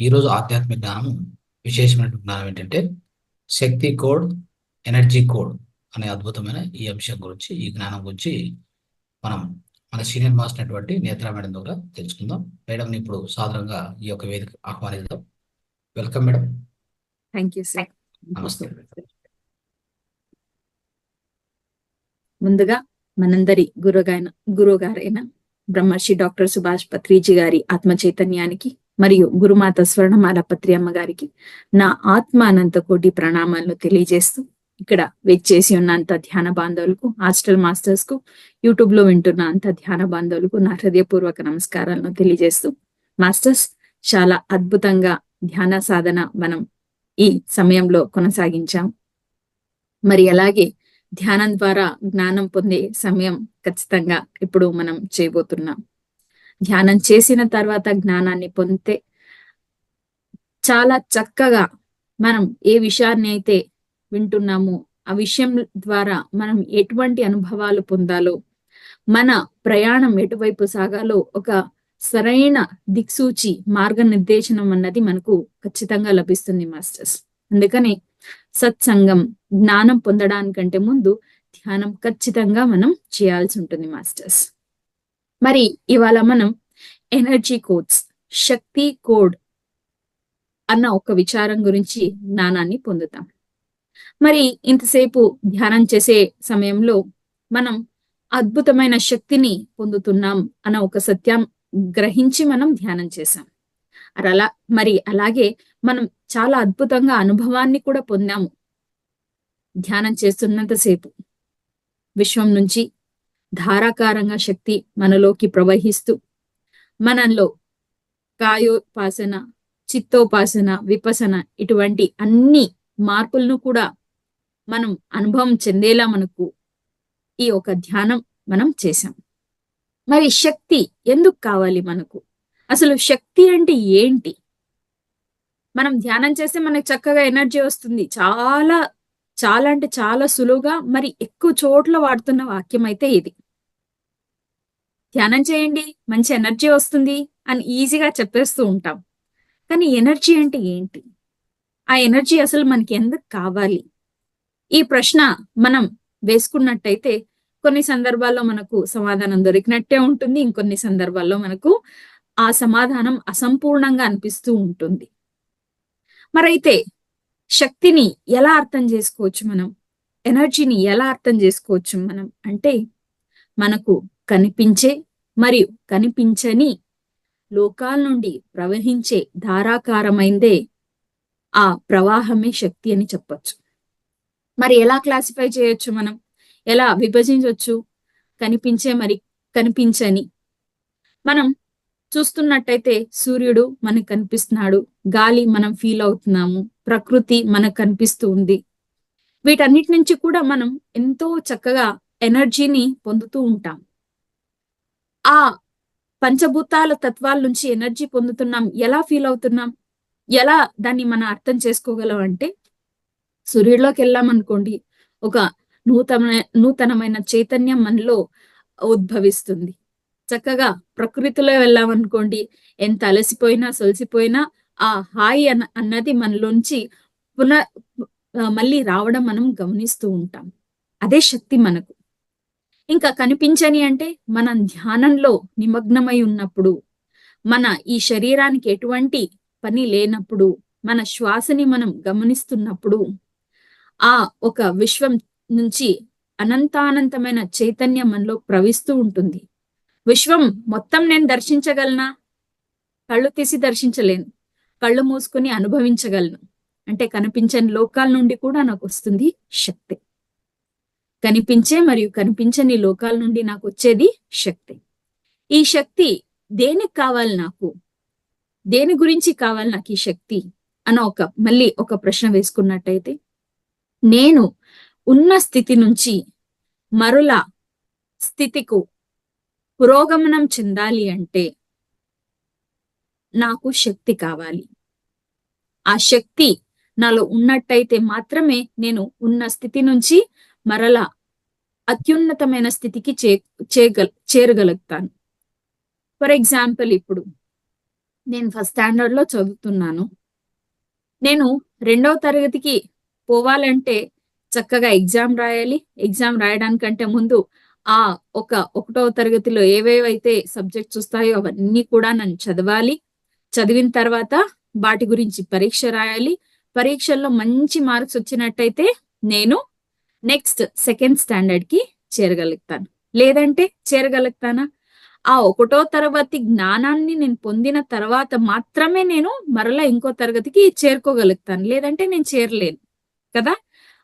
ఈరోజు ఆధ్యాత్మిక జ్ఞానం విశేషమైన జ్ఞానం ఏంటంటే శక్తి కోడ్, ఎనర్జీ కోడ్ అనే అద్భుతమైన ఈ అంశం గురించి, ఈ జ్ఞానం గురించి మనం మన సీనియర్ మాస్టర్ అయినటువంటి నేత్రా మేడం ద్వారా తెలుసుకుందాం. మేడం ఇప్పుడు సాధారణంగా ఈ యొక్క వేదిక ఆహ్వానిద్దాం. Welcome madam. Thank you sir. నమస్తే. ముందుగా మనందరి గురుగారైన బ్రహ్మర్షి డాక్టర్ సుభాష్ పత్రిజీ గారి ఆత్మ చైతన్యానికి మరియు గురుమాత స్వర్ణమాల పత్రి అమ్మ గారికి నా ఆత్మ అనంత కోటి ప్రణామాలను తెలియజేస్తూ, ఇక్కడ వెచ్చేసి ఉన్న అంత ధ్యాన బాంధవులకు, హాస్టల్ మాస్టర్స్ కు, యూట్యూబ్ లో వింటున్న అంత ధ్యాన బాంధవులకు నా హృదయపూర్వక నమస్కారాలను తెలియజేస్తూ, మాస్టర్స్ చాలా అద్భుతంగా ధ్యాన సాధన మనం ఈ సమయంలో కొనసాగించాం. మరి అలాగే ధ్యానం ద్వారా జ్ఞానం పొందే సమయం ఖచ్చితంగా ఇప్పుడు మనం చేయబోతున్నాం. ధ్యానం చేసిన తర్వాత జ్ఞానాన్ని పొందితే చాలా చక్కగా మనం ఏ విషయాన్ని అయితే వింటున్నామో ఆ విషయం ద్వారా మనం ఎటువంటి అనుభవాలు పొందాలో, మన ప్రయాణం ఎటువైపు సాగాలో ఒక సరైన దిక్సూచి మార్గనిర్దేశనం అన్నది మనకు ఖచ్చితంగా లభిస్తుంది మాస్టర్స్. అందుకని సత్సంగం, జ్ఞానం పొందడానికంటే ముందు ధ్యానం ఖచ్చితంగా మనం చేయాల్సి ఉంటుంది మాస్టర్స్. మరి ఇవాళ మనం ఎనర్జీ కోడ్స్, శక్తి కోడ్ అన్న ఒక విచారం గురించి జ్ఞానాన్ని పొందుతాం. మరి ఇంతసేపు ధ్యానం చేసే సమయంలో మనం అద్భుతమైన శక్తిని పొందుతున్నాం అన్న ఒక సత్యం గ్రహించి మనం ధ్యానం చేశాం. మరి అలాగే మనం చాలా అద్భుతంగా అనుభవాన్ని కూడా పొందాము. ధ్యానం చేస్తున్నంతసేపు విశ్వం నుంచి ధారాకారంగా శక్తి మనలోకి ప్రవహిస్తూ మనలో కాయోపాసన, చిత్తోపాసన, విపసన ఇటువంటి అన్ని మార్పులను కూడా మనం అనుభవం చెందేలా మనకు ఈ ఒక ధ్యానం మనం చేశాం. మరి శక్తి ఎందుకు కావాలి మనకు? అసలు శక్తి అంటే ఏంటి? మనం ధ్యానం చేస్తే మనకు చక్కగా ఎనర్జీ వస్తుంది. చాలా చాలా అంటే చాలా సులువుగా, మరి ఎక్కువ చోట్ల వాడుతున్న వాక్యం అయితే ఇది. ధ్యానం చేయండి, మంచి ఎనర్జీ వస్తుంది అని ఈజీగా చెప్పేస్తూ ఉంటాం. కానీ ఎనర్జీ అంటే ఏంటి? ఆ ఎనర్జీ అసలు మనకి ఎందుకు కావాలి? ఈ ప్రశ్న మనం వేసుకున్నట్టయితే కొన్ని సందర్భాల్లో మనకు సమాధానం దొరికినట్టే ఉంటుంది, ఇంకొన్ని సందర్భాల్లో మనకు ఆ సమాధానం అసంపూర్ణంగా అనిపిస్తూ ఉంటుంది. మరైతే శక్తిని ఎలా అర్థం చేసుకోవచ్చు మనం? ఎనర్జీని ఎలా అర్థం చేసుకోవచ్చు మనం అంటే, మనకు కనిపించే మరియు కనిపించని లోకాల నుండి ప్రవహించే ధారాకారమైందే ఆ ప్రవాహమే శక్తి అని చెప్పొచ్చు. మరి ఎలా క్లాసిఫై చేయొచ్చు మనం? ఎలా విభజించవచ్చు కనిపించే మరి కనిపించని? మనం చూస్తున్నట్టయితే సూర్యుడు మనకు కనిపిస్తున్నాడు, గాలి మనం ఫీల్ అవుతున్నాము, ప్రకృతి మనకు కనిపిస్తూ ఉంది. వీటన్నిటి నుంచి కూడా మనం ఎంతో చక్కగా ఎనర్జీని పొందుతూ ఉంటాం. ఆ పంచభూతాల తత్వాల నుంచి ఎనర్జీ పొందుతున్నాం. ఎలా ఫీల్ అవుతున్నాం? ఎలా దాన్ని మనం అర్థం చేసుకోగలం అంటే, సూర్యుడిలోకి వెళ్ళామనుకోండి, ఒక నూతనమైన చైతన్యం మనలో ఉద్భవిస్తుంది. చక్కగా ప్రకృతిలో వెళ్ళామనుకోండి, ఎంత అలసిపోయినా సొలసిపోయినా ఆ హాయి అన్నది మనలోంచి మళ్ళీ రావడం మనం గమనిస్తూ ఉంటాం. అదే శక్తి మనకు. ఇంకా కనిపించని అంటే, మనం ధ్యానంలో నిమగ్నమై ఉన్నప్పుడు, మన ఈ శరీరానికి ఎటువంటి పని లేనప్పుడు, మన శ్వాసని మనం గమనిస్తున్నప్పుడు, ఆ ఒక విశ్వం నుంచి అనంతానంతమైన చైతన్యం మనలో ప్రవహిస్తూ ఉంటుంది. విశ్వం మొత్తం నేను దర్శించగలనా? కళ్ళు తీసి దర్శించలేను, కళ్ళు మూసుకొని అనుభవించగలను. అంటే కనిపించని లోకాల నుండి కూడా నాకు వస్తుంది శక్తి. కనిపించే మరియు కనిపించని లోకాల నుండి నాకు వచ్చేది శక్తి. ఈ శక్తి దేనికి కావాలి నాకు? దేని గురించి కావాలి నాకు ఈ శక్తి అన్న మళ్ళీ ఒక ప్రశ్న వేసుకున్నట్టయితే, నేను ఉన్న స్థితి నుంచి మరలా స్థితికు పురోగమనం చెందాలి అంటే నాకు శక్తి కావాలి. ఆ శక్తి నాలో ఉన్నట్టయితే మాత్రమే నేను ఉన్న స్థితి నుంచి మరలా అత్యున్నతమైన స్థితికి చేరగలుగుతాను. ఫర్ ఎగ్జాంపుల్, ఇప్పుడు నేను ఫస్ట్ స్టాండర్డ్ లో చదువుతున్నాను. నేను 2వ తరగతికి పోవాలంటే చక్కగా ఎగ్జామ్ రాయాలి. ఎగ్జామ్ రాయడానికంటే ముందు ఆ ఒక 1వ తరగతిలో ఏవేవైతే సబ్జెక్ట్స్ వస్తాయో అవన్నీ కూడా నేను చదవాలి. చదివిన తర్వాత వాటి గురించి పరీక్ష రాయాలి. పరీక్షల్లో మంచి మార్క్స్ వచ్చినట్టయితే నేను నెక్స్ట్ సెకండ్ స్టాండర్డ్ కి చేరగలుగుతాను. లేదంటే చేరగలుగుతానా? ఆ 1వ తరగతి జ్ఞానాన్ని నేను పొందిన తర్వాత మాత్రమే నేను మరలా ఇంకో తరగతికి చేరుకోగలుగుతాను. లేదంటే నేను చేరలేను కదా!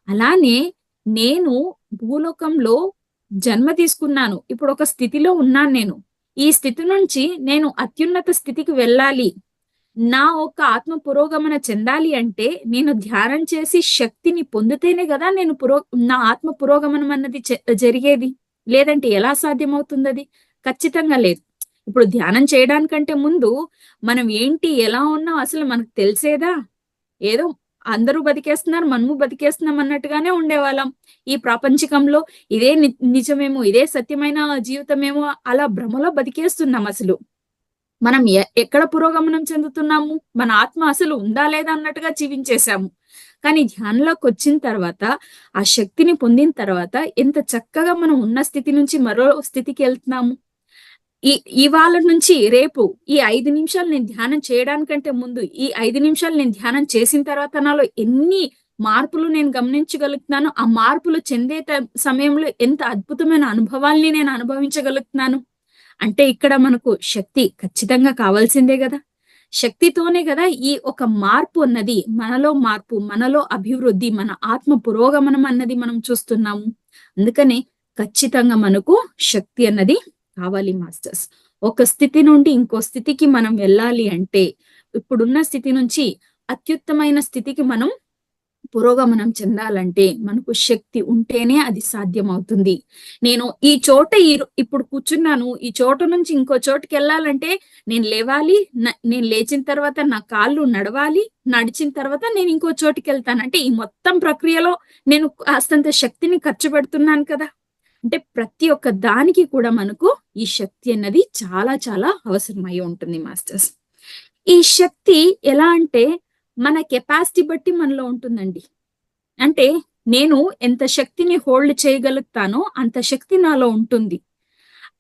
అలానే నేను భూలోకంలో జన్మ తీసుకున్నాను. ఇప్పుడు ఒక స్థితిలో ఉన్నాను నేను. ఈ స్థితి నుంచి నేను అత్యున్నత స్థితికి వెళ్ళాలి. నా ఒక ఆత్మ పురోగమన చెందాలి అంటే నేను ధ్యానం చేసి శక్తిని పొందితేనే గదా నేను నా ఆత్మ పురోగమనం అన్నది జరిగేది. లేదంటే ఎలా సాధ్యమవుతుందది? ఖచ్చితంగా లేదు. ఇప్పుడు ధ్యానం చేయడానికంటే ముందు మనం ఏంటి, ఎలా ఉన్నాం అసలు మనకు తెలిసేదా? ఏదో అందరూ బతికేస్తున్నారు, మనము బతికేస్తున్నాం అన్నట్టుగానే ఉండేవాళ్ళం. ఈ ప్రాపంచికంలో ఇదే నిజమేమో, ఇదే సత్యమైన జీవితమేమో అలా భ్రమలో బతికేస్తున్నాం అసలు. మనం ఎక్కడ పురోగమనం చెందుతున్నాము? మన ఆత్మ అసలు ఉందా లేదా అన్నట్టుగా జీవించేసాము. కానీ ధ్యానంలోకొచ్చిన తర్వాత, ఆ శక్తిని పొందిన తర్వాత ఎంత చక్కగా మనం ఉన్న స్థితి నుంచి మరో స్థితికెళ్తున్నాము. ఇవాళ నుంచి రేపు ఈ 5 నిమిషాలు నేను ధ్యానం చేయడానికంటే ముందు, ఈ 5 నిమిషాలు నేను ధ్యానం చేసిన తర్వాత నాలో ఎన్ని మార్పులు నేను గమనించగలుగుతున్నానో, ఆ మార్పులు చెందే సమయంలో ఎంత అద్భుతమైన అనుభవాల్ని నేను అనుభవించగలుగుతున్నాను. అంటే ఇక్కడ మనకు శక్తి ఖచ్చితంగా కావాల్సిందే గదా! శక్తితోనే గదా ఈ ఒక మార్పు అన్నది, మనలో మార్పు, మనలో అభివృద్ధి, మన ఆత్మ పురోగమనం అన్నది మనం చూస్తున్నాము. అందుకనే ఖచ్చితంగా మనకు శక్తి అన్నది కావాలి మాస్టర్స్. ఒక స్థితి నుండి ఇంకో స్థితికి మనం వెళ్ళాలి అంటే, ఇప్పుడున్న స్థితి నుంచి అత్యుత్తమైన స్థితికి మనం పురోగమనం చెందాలంటే మనకు శక్తి ఉంటేనే అది సాధ్యమవుతుంది. నేను ఈ చోట ఇప్పుడు కూర్చున్నాను. ఈ చోట నుంచి ఇంకో చోటుకెళ్ళాలంటే నేను లేవాలి. నేను లేచిన తర్వాత నా కాళ్ళు నడవాలి. నడిచిన తర్వాత నేను ఇంకో చోటుకెళ్తాను. అంటే ఈ మొత్తం ప్రక్రియలో నేను కాస్తంత శక్తిని ఖర్చు పెడుతున్నాను కదా! అంటే ప్రతి ఒక్క దానికి కూడా మనకు ఈ శక్తి అన్నది చాలా చాలా అవసరమై ఉంటుంది మాస్టర్స్. ఈ శక్తి ఎలా అంటే మన కెపాసిటీ బట్టి మనలో ఉంటుందండి. అంటే నేను ఎంత శక్తిని హోల్డ్ చేయగలుగుతానో అంత శక్తి నాలో ఉంటుంది.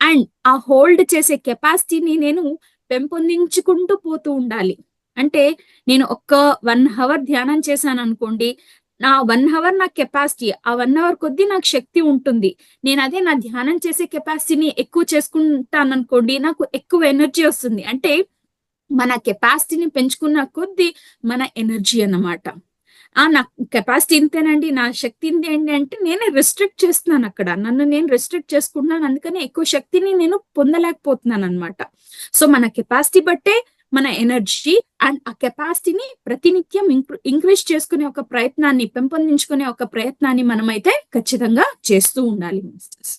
అండ్ ఆ హోల్డ్ చేసే కెపాసిటీని నేను పెంపొందించుకుంటూ పోతూ ఉండాలి. అంటే నేను ఒక్క 1 హవర్ ధ్యానం చేశాననుకోండి. నా 1 హవర్ నా కెపాసిటీ. ఆ 1 హవర్ కొద్దీ నాకు శక్తి ఉంటుంది. నేనదే నా ధ్యానం చేసే కెపాసిటీని ఎక్కువ చేసుకుంటాననుకోండి. నాకు ఎక్కువ ఎనర్జీ వస్తుంది. అంటే మన కెపాసిటీని పెంచుకున్న కొద్దీ మన ఎనర్జీ అన్నమాట. నా కెపాసిటీ ఇంతేనండి. నా శక్తి ఇంతేంటి అంటే నేనే రిస్ట్రిక్ట్ చేస్తున్నానక్కడ. నన్ను నేను రిస్ట్రిక్ట్ చేసుకుంటున్నాను. అందుకని ఎక్కువ శక్తిని నేను పొందలేకపోతున్నానన్నమాట. సో, మన కెపాసిటీ బట్టే మన ఎనర్జీ అండ్ ఆ కెపాసిటీని ప్రతినిత్యం ఇంక్రీజ్ చేసుకునే ఒక ప్రయత్నాన్ని, పెంపొందించుకునే ఒక ప్రయత్నాన్ని మనమైతే ఖచ్చితంగా చేస్తూ ఉండాలి మాస్టర్స్.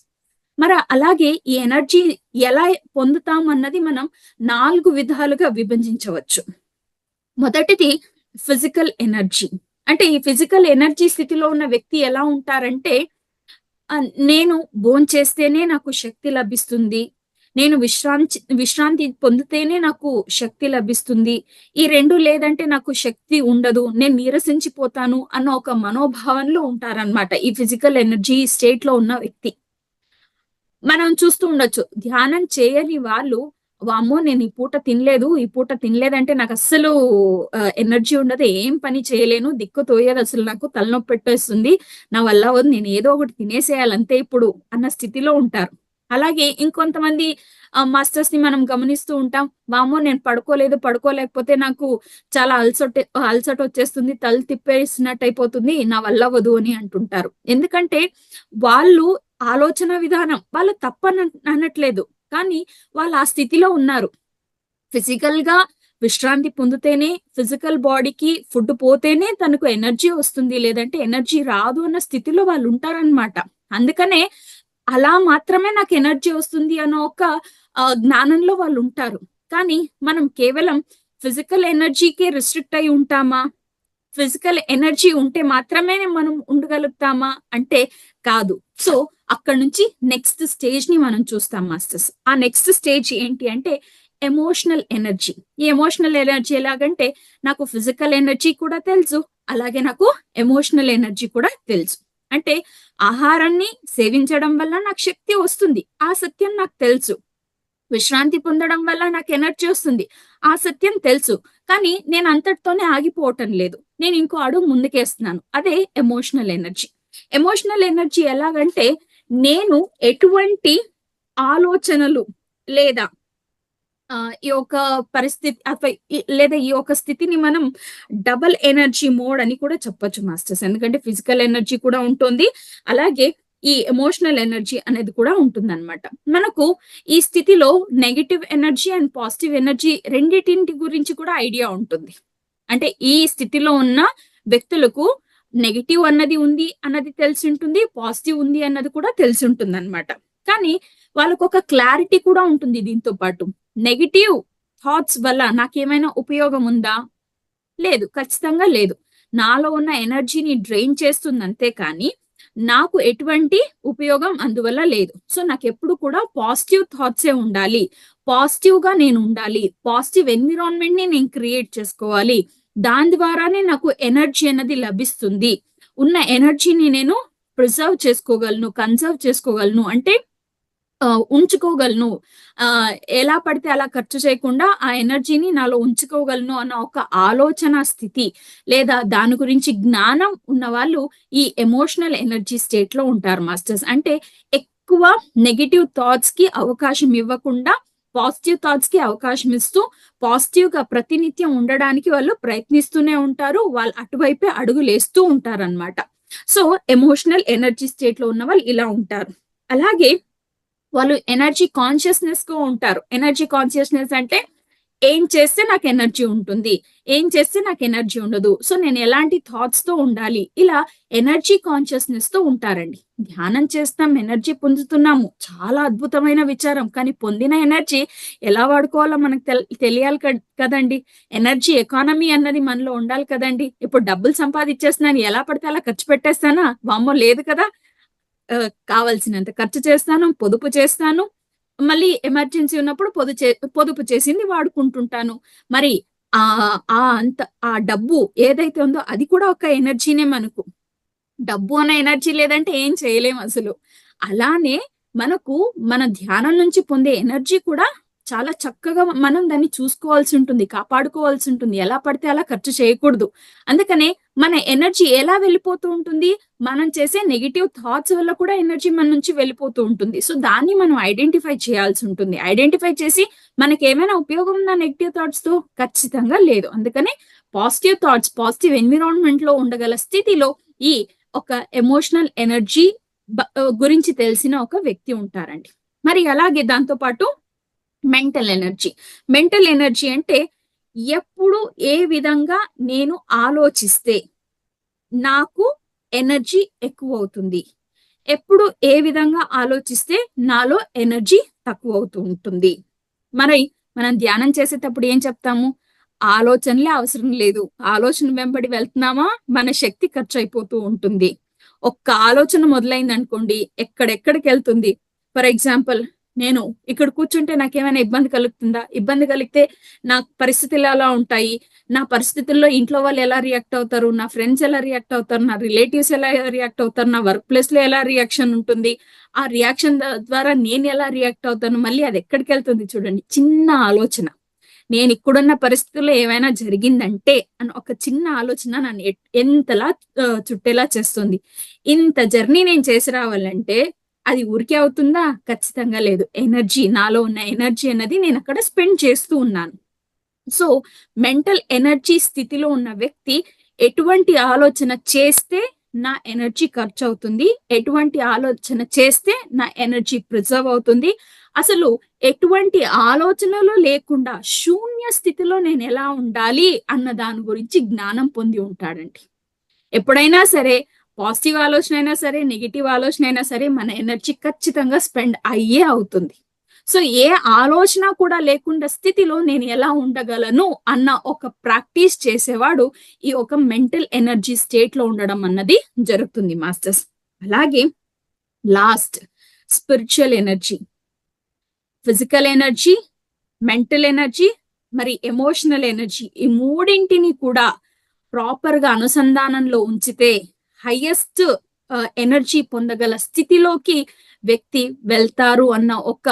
మరి అలాగే ఈ ఎనర్జీ ఎలా పొందుతాం అన్నది మనం 4 విధాలుగా విభజించవచ్చు. మొదటిది ఫిజికల్ ఎనర్జీ. అంటే ఈ ఫిజికల్ ఎనర్జీ స్థితిలో ఉన్న వ్యక్తి ఎలా ఉంటారంటే, నేను భోంచేస్తేనే నాకు శక్తి లభిస్తుంది. నేను విశ్రాంతి పొందితేనే నాకు శక్తి లభిస్తుంది. ఈ 2 లేదంటే నాకు శక్తి ఉండదు. నేను నీరసించిపోతాను అన్న ఒక మనోభావంలో ఉంటారనమాట. ఈ ఫిజికల్ ఎనర్జీ స్టేట్‌లో ఉన్న వ్యక్తి. మనం చూస్తూ ఉండొచ్చు. ధ్యానం చేయని వాళ్ళు, వామ్మో! నేను ఈ పూట తినలేదు. ఈ పూట తినలేదంటే నాకస్సలు ఎనర్జీ ఉండదు. ఏం పని చేయలేను. దిక్కు తోయదసలు నాకు. తలనొప్పి పెట్టేస్తుంది. నా వల్ల అవ్వదు. నేను ఏదో ఒకటి తినేసేయాలి అంతే ఇప్పుడు అన్న స్థితిలో ఉంటారు. అలాగే ఇంకొంతమంది మాస్టర్స్‌ని మనం గమనిస్తూ ఉంటాం. వామ్మో! నేను పడుకోలేకపోతే నాకు చాలా అలసటొచ్చేస్తుంది. తల తిప్పేసినట్టు అయిపోతుంది. నా వల్ల అవ్వదు అని అంటుంటారు. ఎందుకంటే వాళ్ళు ఆలోచన విధానం వాళ్ళు అనట్లేదు. కానీ వాళ్ళు ఆ స్థితిలో ఉన్నారు. ఫిజికల్‌గా విశ్రాంతి పొందితేనే, ఫిజికల్ బాడీకి ఫుడ్ పోతేనే తనకు ఎనర్జీ వస్తుంది. లేదంటే ఎనర్జీ రాదు అన్న స్థితిలో వాళ్ళు ఉంటారనమాట. అందుకనే అలా మాత్రమే నాకు ఎనర్జీ వస్తుంది అన్న ఒక జ్ఞానంలో వాళ్ళు ఉంటారు. కానీ మనం కేవలం ఫిజికల్ ఎనర్జీకే రిస్ట్రిక్ట్ అయి ఉంటామా? ఫిజికల్ ఎనర్జీ ఉంటే మాత్రమే మనం ఉండగలుగుతామా? అంటే కాదు. సో, అక్కడి నుంచి నెక్స్ట్ స్టేజ్‌ని మనం చూస్తాం మాస్టర్స్. ఆ నెక్స్ట్ స్టేజ్ ఏంటి అంటే ఎమోషనల్ ఎనర్జీ. ఈ ఎమోషనల్ ఎనర్జీ ఎలాగంటే నాకు ఫిజికల్ ఎనర్జీ కూడా తెలుసు, అలాగే నాకు ఎమోషనల్ ఎనర్జీ కూడా తెలుసు. అంటే ఆహారాన్ని సేవించడం వల్ల నాకు శక్తి వస్తుంది, ఆ సత్యం నాకు తెలుసు. విశ్రాంతి పొందడం వల్ల నాకు ఎనర్జీ వస్తుంది, ఆ సత్యం తెలుసు. కానీ నేను అంతటితోనే ఆగిపోవటం లేదు, నేను ఇంకో అడుగు ముందుకేస్తున్నాను. అదే ఎమోషనల్ ఎనర్జీ. ఎమోషనల్ ఎనర్జీ ఎలాగంటే నేను ఎటువంటి ఆలోచనలు లేదా ఈ యొక్క పరిస్థితి లేదా ఈ యొక్క స్థితిని మనం డబుల్ ఎనర్జీ మోడ్ అని కూడా చెప్పొచ్చు మాస్టర్స్. ఎందుకంటే ఫిజికల్ ఎనర్జీ కూడా ఉంటుంది, అలాగే ఈ ఎమోషనల్ ఎనర్జీ అనేది కూడా ఉంటుందన్నమాట. మనకు ఈ స్థితిలో negative energy and positive energy రెండిటింటి గురించి కూడా ఐడియా ఉంటుంది. అంటే ఈ స్థితిలో ఉన్న వ్యక్తులకు నెగటివ్ అన్నది ఉంది అన్నది తెలిసి ఉంటుంది, పాజిటివ్ ఉంది అన్నది కూడా తెలిసి ఉంటుంది అనమాట. కానీ వాళ్ళకు ఒక క్లారిటీ కూడా ఉంటుంది దీంతో పాటు. నెగటివ్ థాట్స్ వల్ల నాకేమైనా ఉపయోగం ఉందా? లేదు, ఖచ్చితంగా లేదు. నాలో ఉన్న ఎనర్జీని డ్రైన్ చేస్తుంది అంతే, కానీ నాకు ఎటువంటి ఉపయోగం అందువల్ల లేదు. సో నాకు ఎప్పుడు కూడా పాజిటివ్ థాట్సే ఉండాలి, పాజిటివ్ గా నేను ఉండాలి, పాజిటివ్ ఎన్విరాన్మెంట్ ని నేను క్రియేట్ చేసుకోవాలి. దాని ద్వారానే నాకు ఎనర్జీ అనేది లభిస్తుంది. ఉన్న ఎనర్జీని నేను ప్రిజర్వ్ చేసుకోగలను, కన్సర్వ్ చేసుకోగలను, అంటే ఉంచుకోగలను. ఎలా పడితే అలా ఖర్చు చేయకుండా ఆ ఎనర్జీని నాలో ఉంచుకోగలను అన్న ఒక ఆలోచన స్థితి లేదా దాని గురించి జ్ఞానం ఉన్న వాళ్ళు ఈ ఎమోషనల్ ఎనర్జీ స్టేట్ లో ఉంటారు మాస్టర్స్. అంటే ఎక్కువ నెగటివ్ థాట్స్ కి అవకాశం ఇవ్వకుండా పాజిటివ్ థాట్స్ కి అవకాశం ఇస్తూ పాజిటివ్ గా ప్రతినిత్యం ఉండడానికి వాళ్ళు ప్రయత్నిస్తూనే ఉంటారు, వాళ్ళు అటువైపే అడుగులేస్తూ ఉంటారు అన్నమాట. సో ఎమోషనల్ ఎనర్జీ స్టేట్ లో ఉన్న వాళ్ళు ఇలా ఉంటారు. అలాగే వాళ్ళు ఎనర్జీ కాన్షియస్నెస్ గా ఉంటారు. ఎనర్జీ కాన్షియస్నెస్ అంటే ఏం చేస్తే నాకు ఎనర్జీ ఉంటుంది, ఏం చేస్తే నాకు ఎనర్జీ ఉండదు, సో నేను ఎలాంటి థాట్స్ తో ఉండాలి, ఇలా ఎనర్జీ కాన్షియస్నెస్ తో ఉంటారండి. ధ్యానం చేస్తాం, ఎనర్జీ పొందుతున్నాము, చాలా అద్భుతమైన విచారం. కానీ పొందిన ఎనర్జీ ఎలా వాడుకోవాలో మనకు తెలియాలి కదండి. ఎనర్జీ ఎకానమీ అన్నది మనలో ఉండాలి కదండి. ఇప్పుడు డబ్బులు సంపాదించేస్తున్నాను, ఎలా పడితే అలా ఖర్చు పెట్టేస్తానా? వామ్మో, లేదు కదా. కావాల్సినంత ఖర్చు చేస్తాను, పొదుపు చేస్తాను, మళ్ళీ ఎమర్జెన్సీ ఉన్నప్పుడు పొదుపు చేసింది వాడుకుంటుంటాను. మరి ఆ డబ్బు ఏదైతే ఉందో అది కూడా ఒక ఎనర్జీనే మనకు. డబ్బు అనే ఎనర్జీ లేదంటే ఏం చేయలేము అసలు. అలానే మనకు మన ధ్యానం నుంచి పొందే ఎనర్జీ కూడా చాలా చక్కగా మనం దాన్ని చూసుకోవాల్సి ఉంటుంది, కాపాడుకోవాల్సి ఉంటుంది. ఎలా పడితే అలా ఖర్చు చేయకూడదు. అందుకనే మన ఎనర్జీ ఎలా వెళ్ళిపోతూ ఉంటుంది, మనం చేసే నెగిటివ్ థాట్స్ వల్ల కూడా ఎనర్జీ మన నుంచి వెళ్ళిపోతూ ఉంటుంది. సో దాన్ని మనం ఐడెంటిఫై చేయాల్సి ఉంటుంది. ఐడెంటిఫై చేసి మనకి ఏమైనా ఉపయోగం ఉందా నెగిటివ్ థాట్స్ తో? ఖచ్చితంగా లేదు. అందుకనే పాజిటివ్ థాట్స్, పాజిటివ్ ఎన్విరాన్మెంట్ లో ఉండగల స్థితిలో ఈ ఒక ఎమోషనల్ ఎనర్జీ గురించి తెలిసిన ఒక వ్యక్తి ఉంటారండి. మరి అలాగే దాంతో పాటు మెంటల్ ఎనర్జీ. మెంటల్ ఎనర్జీ అంటే ఎప్పుడు ఏ విధంగా నేను ఆలోచిస్తే నాకు ఎనర్జీ ఎక్కువ అవుతుంది, ఎప్పుడు ఏ విధంగా ఆలోచిస్తే నాలో ఎనర్జీ తక్కువ అవుతూ ఉంటుంది. మరి మనం ధ్యానం చేసేటప్పుడు ఏం చెప్తాము? ఆలోచనలే అవసరం లేదు, ఆలోచన వెంబడి వెళ్తున్నామా మన శక్తి ఖర్చు అయిపోతూ ఉంటుంది. ఒక్క ఆలోచన మొదలైంది అనుకోండి, ఎక్కడెక్కడికి వెళ్తుంది. ఫర్ ఎగ్జాంపుల్, నేను ఇక్కడ కూర్చుంటే నాకేమైనా ఇబ్బంది కలుగుతుందా? ఇబ్బంది కలిగితే నా పరిస్థితులు ఎలా ఉంటాయి, నా పరిస్థితుల్లో ఇంట్లో వాళ్ళు ఎలా రియాక్ట్ అవుతారు, నా ఫ్రెండ్స్ ఎలా రియాక్ట్ అవుతారు, నా రిలేటివ్స్ ఎలా రియాక్ట్ అవుతారు, నా వర్క్ ప్లేస్ లో ఎలా రియాక్షన్ ఉంటుంది, ఆ రియాక్షన్ ద్వారా నేను ఎలా రియాక్ట్ అవుతాను, మళ్ళీ అది ఎక్కడికి వెళ్తుంది చూడండి. చిన్న ఆలోచన, నేను ఇక్కడున్న పరిస్థితుల్లో ఏమైనా జరిగిందంటే అని ఒక చిన్న ఆలోచన నన్ను ఎంతలా చుట్టేలా చేస్తుంది. ఇంత జర్నీ నేను చేసి రావాలంటే అది ఊరికే అవుతుందా? ఖచ్చితంగా లేదు. ఎనర్జీ, నాలో ఉన్న ఎనర్జీ అన్నది నేను అక్కడ స్పెండ్ చేస్తూ ఉన్నాను. సో మెంటల్ ఎనర్జీ స్థితిలో ఉన్న వ్యక్తి ఎటువంటి ఆలోచన చేస్తే నా ఎనర్జీ ఖర్చు అవుతుంది, ఎటువంటి ఆలోచన చేస్తే నా ఎనర్జీ ప్రిజర్వ్ అవుతుంది, అసలు ఎటువంటి ఆలోచనలు లేకుండా శూన్య స్థితిలో నేను ఎలా ఉండాలి అన్న దాని గురించి జ్ఞానం పొంది ఉంటాడండి. ఎప్పుడైనా సరే పాజిటివ్ ఆలోచన అయినా సరే, నెగిటివ్ ఆలోచన అయినా సరే, మన ఎనర్జీ ఖచ్చితంగా స్పెండ్ అయ్యే అవుతుంది. సో ఏ ఆలోచన కూడా లేకుండా స్థితిలో నేను ఎలా ఉండగలను అన్న ఒక ప్రాక్టీస్ చేసేవాడు ఈ ఒక మెంటల్ ఎనర్జీ స్టేట్ లో ఉండడం అన్నది జరుగుతుంది మాస్టర్స్. అలాగే last, spiritual energy. Physical energy, mental energy, మరి ఎమోషనల్ ఎనర్జీ, ఈ మూడింటిని కూడా ప్రాపర్ గా అనుసంధానంలో ఉంచితే హైయెస్ట్ ఎనర్జీ పొందగల స్థితిలోకి వ్యక్తి వెళ్తారు అన్న ఒక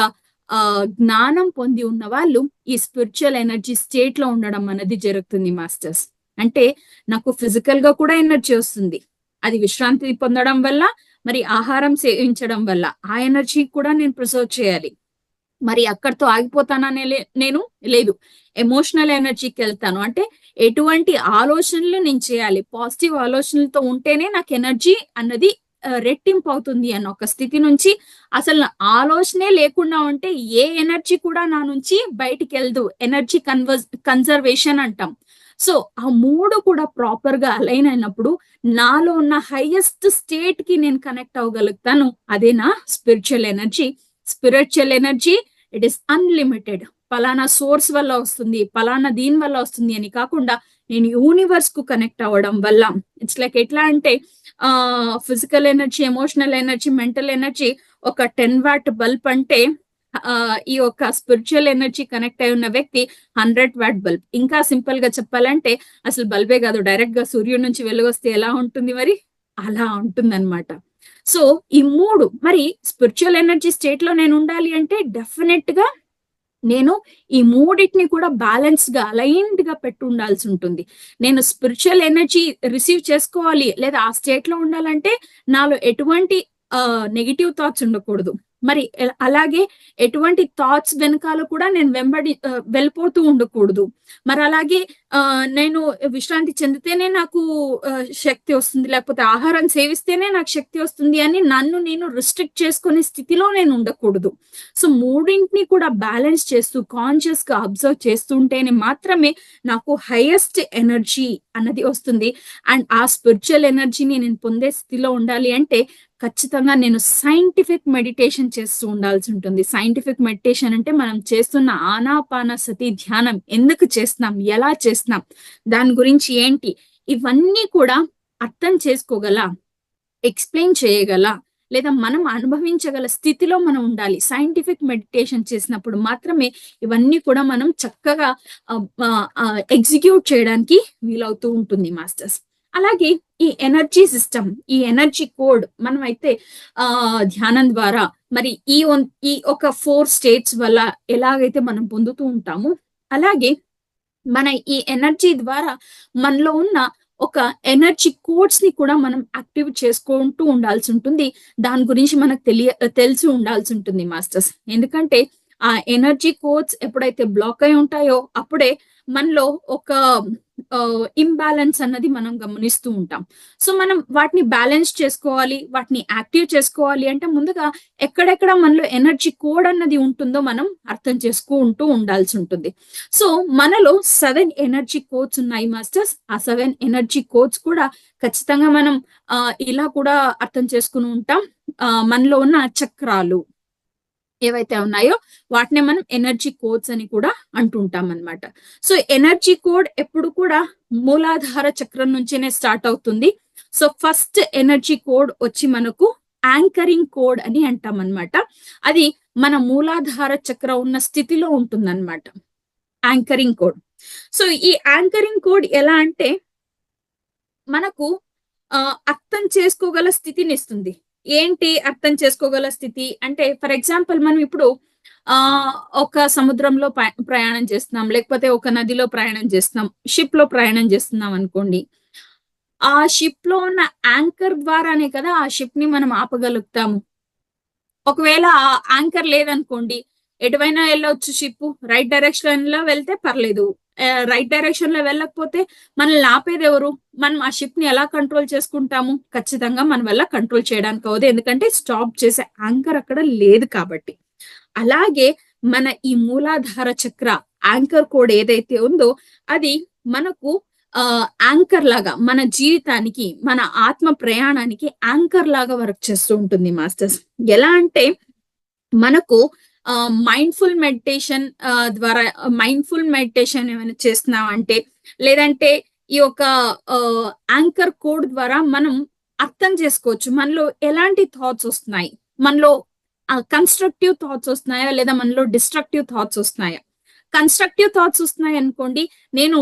జ్ఞానం పొంది ఉన్న వాళ్ళు ఈ స్పిరిచువల్ ఎనర్జీ స్టేట్ లో ఉండడం అనేది జరుగుతుంది మాస్టర్స్. అంటే నాకు ఫిజికల్ గా కూడా ఎనర్జీ వస్తుంది, అది విశ్రాంతి పొందడం వల్ల, మరి ఆహారం సేవించడం వల్ల ఆ ఎనర్జీ కూడా నేను ప్రిజర్వ్ చేయాలి. మరి అక్కడితో ఆగిపోతాననే నేను లేదు, ఎమోషనల్ ఎనర్జీకి వెళ్తాను. అంటే ఎటువంటి ఆలోచనలు నేను చేయాలి, పాజిటివ్ ఆలోచనలతో ఉంటేనే నాకు ఎనర్జీ అన్నది రెట్టింపు అవుతుంది అన్న ఒక స్థితి నుంచి అసలు ఆలోచనే లేకుండా ఉంటే ఏ ఎనర్జీ కూడా నా నుంచి బయటికి వెళ్దు. ఎనర్జీ కన్జర్వేషన్ అంటాం. సో ఆ మూడు కూడా ప్రాపర్ గా అలైన్ అయినప్పుడు నాలో ఉన్న హైయెస్ట్ స్టేట్ కి నేను కనెక్ట్ అవ్వగలుగుతాను. అదే నా spiritual energy. Spiritual energy it is unlimited. పలానా సోర్స్ వల్ల వస్తుంది, పలానా దీని వల్ల వస్తుంది అని కాకుండా నేను యూనివర్స్ కు కనెక్ట్ అవ్వడం వల్ల ఇట్స్ లైక్ ఎట్లా అంటే physical energy, emotional energy, mental energy ఒక 10 వాట్ బల్బ్ అంటే ఈ యొక్క స్పిరిచువల్ ఎనర్జీ కనెక్ట్ అయి ఉన్న వ్యక్తి 100 వాట్ బల్బ్. ఇంకా సింపుల్ గా చెప్పాలంటే అసలు బల్బే కాదు, డైరెక్ట్ గా సూర్యుడి నుంచి వెలుగొస్తే ఎలా ఉంటుంది మరి అలా ఉంటుంది అనమాట. సో ఈ మూడు మరి స్పిరిచువల్ ఎనర్జీ స్టేట్ లో నేను ఉండాలి అంటే డెఫినెట్ గా నేను ఈ మూడింటిని కూడా బ్యాలెన్స్ గా అలైన్డ్ గా పెట్టి ఉండాల్సి ఉంటుంది. నేను స్పిరిచువల్ ఎనర్జీ రిసీవ్ చేసుకోవాలి లేదా ఆ స్టేట్ లో ఉండాలంటే నాలో ఎటువంటి నెగిటివ్ థాట్స్ ఉండకూడదు. మరి అలాగే ఎటువంటి థాట్స్ వెనకాల కూడా నేను వెళ్ళిపోతూ ఉండకూడదు. మరి అలాగే నేను విశ్రాంతి చెందితేనే నాకు శక్తి వస్తుంది, లేకపోతే ఆహారం సేవిస్తేనే నాకు శక్తి వస్తుంది అని నన్ను నేను రిస్ట్రిక్ట్ చేసుకునే స్థితిలో నేను ఉండకూడదు. సో మూడింటిని కూడా బ్యాలెన్స్ చేస్తూ కాన్షియస్ గా అబ్జర్వ్ చేస్తుంటేనే మాత్రమే నాకు హైయెస్ట్ ఎనర్జీ అన్నది వస్తుంది. అండ్ ఆ స్పిరిచువల్ ఎనర్జీని నేను పొందే స్థితిలో ఉండాలి అంటే ఖచ్చితంగా నేను సైంటిఫిక్ మెడిటేషన్ చేస్తూ ఉండాల్సి ఉంటుంది. సైంటిఫిక్ మెడిటేషన్ అంటే మనం చేస్తున్న ఆనాపానసతి ధ్యానం ఎందుకు చేస్తున్నాం, ఎలా చేస్తున్నాం, దాని గురించి ఏంటి, ఇవన్నీ కూడా అర్థం చేసుకోగల, ఎక్స్ప్లెయిన్ చేయగల లేదా మనం అనుభవించగల స్థితిలో మనం ఉండాలి. సైంటిఫిక్ మెడిటేషన్ చేసినప్పుడు మాత్రమే ఇవన్నీ కూడా మనం చక్కగా ఎగ్జిక్యూట్ చేయడానికి వీలవుతూ ఉంటుంది మాస్టర్స్. అలాగే ఈ ఎనర్జీ సిస్టమ్, ఈ ఎనర్జీ కోడ్ మనం అయితే ధ్యానం ద్వారా మరి ఈ ఒక 4 స్టేట్స్ వల్ల ఎలాగైతే మనం పొందుతూ ఉంటామో అలాగే మన ఈ ఎనర్జీ ద్వారా మనలో ఉన్న ఒక ఎనర్జీ కోడ్స్ ని కూడా మనం యాక్టివ్ చేసుకుంటూ ఉండాల్సి ఉంటుంది. దాని గురించి మనకు తెలిసి ఉండాల్సి ఉంటుంది మాస్టర్స్. ఎందుకంటే ఆ ఎనర్జీ కోడ్స్ ఎప్పుడైతే బ్లాక్ అయి ఉంటాయో అప్పుడే మనలో ఒక ఇంబ్యాలెన్స్ అన్నది మనం గమనిస్తూ ఉంటాం. సో మనం వాటిని బ్యాలెన్స్ చేసుకోవాలి, వాటిని యాక్టివ్ చేసుకోవాలి అంటే ముందుగా ఎక్కడెక్కడ మనలో ఎనర్జీ కోడ్ అన్నది ఉంటుందో మనం అర్థం చేసుకుంటూ ఉండాల్సి ఉంటుంది. సో మనలో 7 ఎనర్జీ కోడ్స్ ఉన్నాయి మాస్టర్స్. ఆ 7 ఎనర్జీ కోడ్స్ కూడా ఖచ్చితంగా మనం ఇలా కూడా అర్థం చేసుకుని ఉంటాం. మనలో ఉన్న చక్రాలు ఏవైతే ఉన్నాయో వాటిని మనం ఎనర్జీ కోడ్స్ అని కూడా అంటుంటాం అనమాట. సో ఎనర్జీ కోడ్ ఎప్పుడు కూడా మూలాధార చక్రం నుంచేనే స్టార్ట్ అవుతుంది. సో ఫస్ట్ ఎనర్జీ కోడ్ వచ్చి మనకు యాంకరింగ్ కోడ్ అని అంటాం అనమాట. అది మన మూలాధార చక్రం ఉన్న స్థితిలో ఉంటుందన్నమాట యాంకరింగ్ కోడ్. సో ఈ యాంకరింగ్ కోడ్ ఎలా అంటే మనకు అర్థం చేసుకోగల స్థితిని ఇస్తుంది. ఏంటి అర్థం చేసుకోగల స్థితి అంటే ఫర్ ఎగ్జాంపుల్ మనం ఇప్పుడు ఒక సముద్రంలో ప్రయాణం చేస్తున్నాం, లేకపోతే ఒక నదిలో ప్రయాణం చేస్తున్నాం, షిప్ లో ప్రయాణం చేస్తున్నాం అనుకోండి. ఆ షిప్ లో ఉన్న యాంకర్ ద్వారానే కదా ఆ షిప్ ని మనం ఆపగలుగుతాము. ఒకవేళ ఆ యాంకర్ లేదనుకోండి ఎటువైనా వెళ్ళొచ్చు షిప్, రైట్ డైరెక్షన్ లో వెళ్తే పర్లేదు, రైట్ డైరెక్షన్ లో వెళ్ళకపోతే మనల్ని ఆపేది ఎవరు? మనం ఆ షిప్ ని ఎలా కంట్రోల్ చేసుకుంటాము? ఖచ్చితంగా మన వల్ల కంట్రోల్ చేయడానికి అవదు, ఎందుకంటే స్టాప్ చేసే యాంకర్ అక్కడ లేదు కాబట్టి. అలాగే మన ఈ మూలాధార చక్ర యాంకర్ కోడ్ ఏదైతే ఉందో అది మనకు యాంకర్ లాగా మన జీవితానికి, మన ఆత్మ ప్రయాణానికి యాంకర్ లాగా వర్క్ చేస్తూ ఉంటుంది మాస్టర్స్. ఎలా అంటే మనకు మైండ్ఫుల్ మెడిటేషన్ ద్వారా మైండ్ఫుల్ మెడిటేషన్ ఏమైనా చేస్తున్నాం అంటే, లేదంటే ఈ యొక్క యాంకర్ కోడ్ ద్వారా మనం అర్థం చేసుకోవచ్చు మనలో ఎలాంటి థాట్స్ వస్తున్నాయి, మనలో కన్స్ట్రక్టివ్ థాట్స్ వస్తున్నాయా లేదా మనలో డిస్ట్రక్టివ్ థాట్స్ వస్తున్నాయా. కన్స్ట్రక్టివ్ థాట్స్ వస్తున్నాయి అనుకోండి, నేను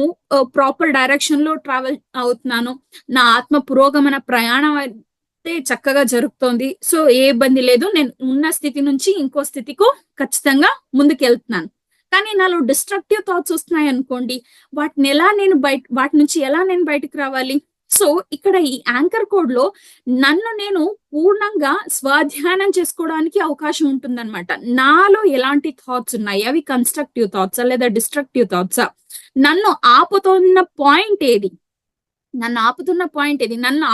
ప్రాపర్ డైరెక్షన్ లో ట్రావెల్ అవుతున్నాను, నా ఆత్మ పురోగమన ప్రయాణం అయితే చక్కగా జరుగుతోంది, సో ఏ ఇబ్బంది లేదు, నేను ఉన్న స్థితి నుంచి ఇంకో స్థితికి ఖచ్చితంగా ముందుకెళ్తున్నాను. కానీ నాలో డిస్ట్రక్టివ్ థాట్స్ వస్తున్నాయి అనుకోండి, వాటి నుంచి ఎలా నేను బయటకు రావాలి? సో ఇక్కడ ఈ యాంకర్ కోడ్ లో నన్ను నేను పూర్ణంగా స్వాధ్యానం చేసుకోవడానికి అవకాశం ఉంటుందన్నమాట. నాలో ఎలాంటి థాట్స్ ఉన్నాయి, అవి కన్స్ట్రక్టివ్ థాట్సా లేదా డిస్ట్రక్టివ్ థాట్సా, నన్ను ఆపుతున్న పాయింట్ ఏది, నన్ను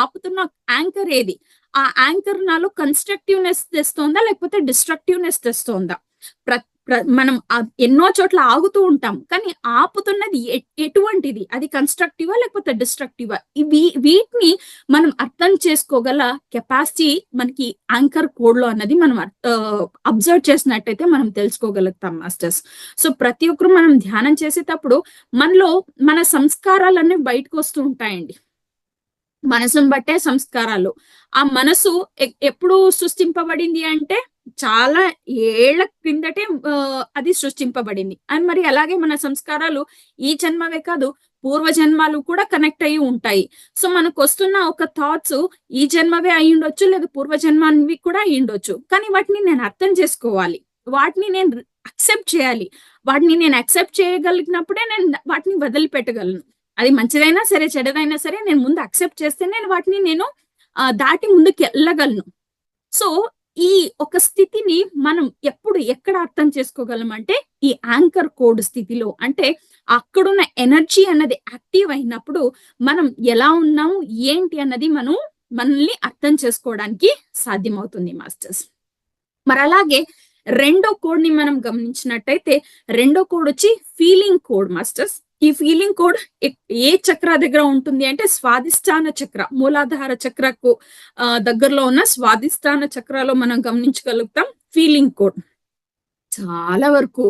ఆపుతున్న యాంకర్ ఏది, ఆ యాంకర్ నాలో కన్స్ట్రక్టివ్నెస్ తెస్తోందా లేకపోతే డిస్ట్రక్టివ్నెస్ తెస్తోందా? మనం ఎన్నో చోట్ల ఆగుతూ ఉంటాం, కానీ ఆపుతున్నది ఎటువంటిది, అది కన్స్ట్రక్టివా లేకపోతే డిస్ట్రక్టివా? వీటిని మనం అర్థం చేసుకోగల కెపాసిటీ మనకి యాంకర్ కోడ్ లో అన్నది మనం అబ్జర్వ్ చేసినట్టయితే మనం తెలుసుకోగలుగుతాం మాస్టర్స్. సో ప్రతి ఒక్కరు మనం ధ్యానం చేసేటప్పుడు మనలో మన సంస్కారాలన్నీ బయటకు వస్తూ ఉంటాయండి. మనసును బట్టే సంస్కారాలు. ఆ మనసు ఎప్పుడు సృష్టింపబడింది అంటే చాలా ఏళ్ల క్రిందటే అది సృష్టింపబడింది. అండ్ మరి అలాగే మన సంస్కారాలు ఈ జన్మవే కాదు, పూర్వ జన్మాలు కూడా కనెక్ట్ అయ్యి ఉంటాయి. సో మనకు వస్తున్న ఒక థాట్స్ ఈ జన్మవే అయి ఉండొచ్చు, లేదా పూర్వ జన్మానివి కూడా అయి ఉండొచ్చు. కానీ వాటిని నేను అర్థం చేసుకోవాలి, వాటిని నేను అక్సెప్ట్ చేయాలి. వాటిని నేను అక్సెప్ట్ చేయగలిగినప్పుడే నేను వాటిని వదిలిపెట్టగలను. అది మంచిదైనా సరే చెడ్డదైనా సరే నేను ముందు అక్సెప్ట్ చేస్తే నేను దాటి ముందుకు వెళ్ళగలను. సో ఈ ఒక స్థితిని మనం ఎక్కడ అర్థం చేసుకోగలం అంటే ఈ యాంకర్ కోడ్ స్థితిలో. అంటే అక్కడున్న ఎనర్జీ అన్నది యాక్టివ్ అయినప్పుడు మనం ఎలా ఉన్నాము ఏంటి అన్నది మనల్ని అర్థం చేసుకోవడానికి సాధ్యమవుతుంది మాస్టర్స్. మరి అలాగే రెండో కోడ్ ని మనం గమనించినట్టయితే రెండో కోడ్ వచ్చి ఫీలింగ్ కోడ్ మాస్టర్స్. ఈ ఫీలింగ్ కోడ్ ఏ చక్ర దగ్గర ఉంటుంది అంటే స్వాదిష్టాన చక్ర, మూలాధార చక్రకు దగ్గరలో ఉన్న స్వాదిష్టాన చక్రలో మనం గమనించగలుగుతాం ఫీలింగ్ కోడ్. చాలా వరకు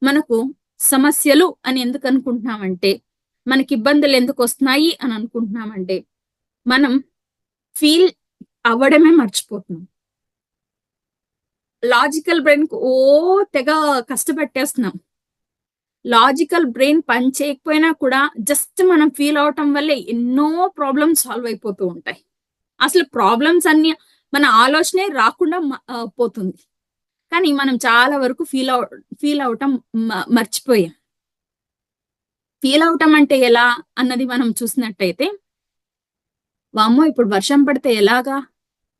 మనకు సమస్యలు అని ఎందుకు అనుకుంటున్నామంటే, మనకి ఇబ్బందులు ఎందుకు వస్తున్నాయి అని అనుకుంటున్నామంటే మనం ఫీల్ అవ్వడమే మర్చిపోతున్నాం. లాజికల్ బ్రెయిన్ తెగ కష్టపెట్టేస్తున్నాం. లాజికల్ బ్రెయిన్ పని చేయకపోయినా కూడా జస్ట్ మనం ఫీల్ అవటం వల్లే ఎన్నో ప్రాబ్లమ్స్ సాల్వ్ అయిపోతూ ఉంటాయి. అసలు ప్రాబ్లమ్స్ అన్ని మన ఆలోచనే రాకుండా పోతుంది. కానీ మనం చాలా వరకు ఫీల్ అవటం మర్చిపోయాం. ఫీల్ అవటం అంటే ఎలా అన్నది మనం చూసినట్టయితే, వామ్మో ఇప్పుడు వర్షం పడితే ఎలాగా,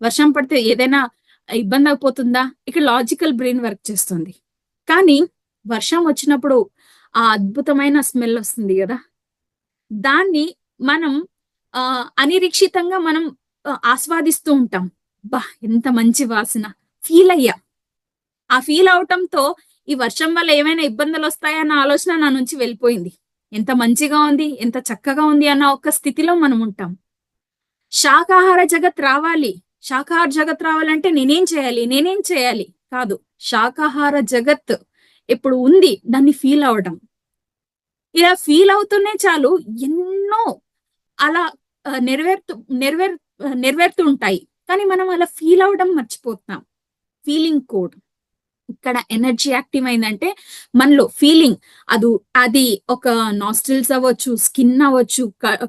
వర్షం పడితే ఏదైనా ఇబ్బంది అయిపోతుందా, ఇక్కడ లాజికల్ బ్రెయిన్ వర్క్ చేస్తుంది. కానీ వర్షం వచ్చినప్పుడు ఆ అద్భుతమైన స్మెల్ వస్తుంది కదా, దాన్ని మనం అనిరీక్షితంగా మనం ఆస్వాదిస్తూ ఉంటాం. బా ఎంత మంచి వాసన, ఫీల్ అయ్యా. ఆ ఫీల్ అవటంతో ఈ వర్షం వల్ల ఏమైనా ఇబ్బందులు వస్తాయన్న ఆలోచన నా నుంచి వెళ్ళిపోయింది. ఎంత మంచిగా ఉంది, ఎంత చక్కగా ఉంది అన్న ఒక స్థితిలో మనం ఉంటాం. శాకాహార జగత్ రావాలంటే నేనేం చేయాలి కాదు, శాకాహార జగత్ ఇప్పుడు ఉంది, దాన్ని ఫీల్ అవడం. ఇలా ఫీల్ అవుతూనే చాలు, ఎన్నో అలా నెరవేరుతూ ఉంటాయి. కానీ మనం అలా ఫీల్ అవడం మర్చిపోతున్నాం. ఫీలింగ్ కోడ్ ఇక్కడ ఎనర్జీ యాక్టివ్ అయిందంటే మనలో ఫీలింగ్, అది ఒక నాస్ట్రిల్స్ అవ్వచ్చు, స్కిన్ అవ్వచ్చు,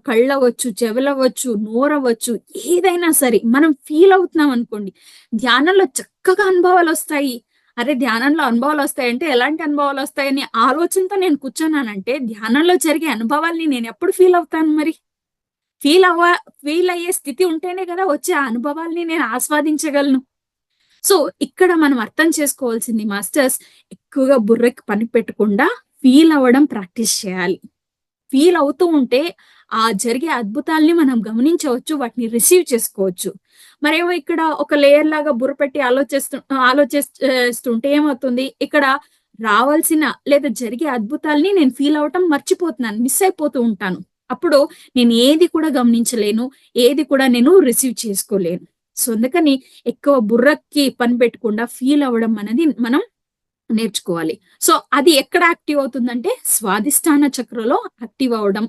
కళ్ళు అవ్వచ్చు, చెవులు అవ్వచ్చు, నోరు అవ్వచ్చు, ఏదైనా సరే మనం ఫీల్ అవుతున్నాం అనుకోండి, ధ్యానంలో చక్కగా అనుభవాలు వస్తాయి. అరే ధ్యానంలో అనుభవాలు వస్తాయంటే ఎలాంటి అనుభవాలు వస్తాయని ఆలోచనతో నేను కూర్చున్నానంటే ధ్యానంలో జరిగే అనుభవాల్ని నేను ఎప్పుడు ఫీల్ అవుతాను? మరి ఫీల్ అయ్యే స్థితి ఉంటేనే కదా వచ్చే ఆ అనుభవాల్ని నేను ఆస్వాదించగలను. సో ఇక్కడ మనం అర్థం చేసుకోవాల్సింది మాస్టర్స్, ఎక్కువగా బుర్రకి పని పెట్టకుండా ఫీల్ అవ్వడం ప్రాక్టీస్ చేయాలి. ఫీల్ అవుతూ ఉంటే ఆ జరిగే అద్భుతాల్ని మనం గమనించవచ్చు, వాటిని రిసీవ్ చేసుకోవచ్చు. మరేమో ఇక్కడ ఒక లేయర్ లాగా బుర్ర పెట్టి ఆలోచిస్తుంటే ఏమవుతుంది, ఇక్కడ రావాల్సిన లేదా జరిగే అద్భుతాల్ని నేను ఫీల్ అవటం మర్చిపోతున్నాను, మిస్ అయిపోతూ ఉంటాను. అప్పుడు నేను ఏది కూడా గమనించలేను, ఏది కూడా నేను రిసీవ్ చేసుకోలేను. సో అందుకని ఎక్కువ బుర్రకి పని పెట్టకుండా ఫీల్ అవ్వడం అనేది మనం నేర్చుకోవాలి. సో అది ఎక్కడ యాక్టివ్ అవుతుందంటే స్వాదిష్టాన చక్రలో యాక్టివ్ అవ్వడం.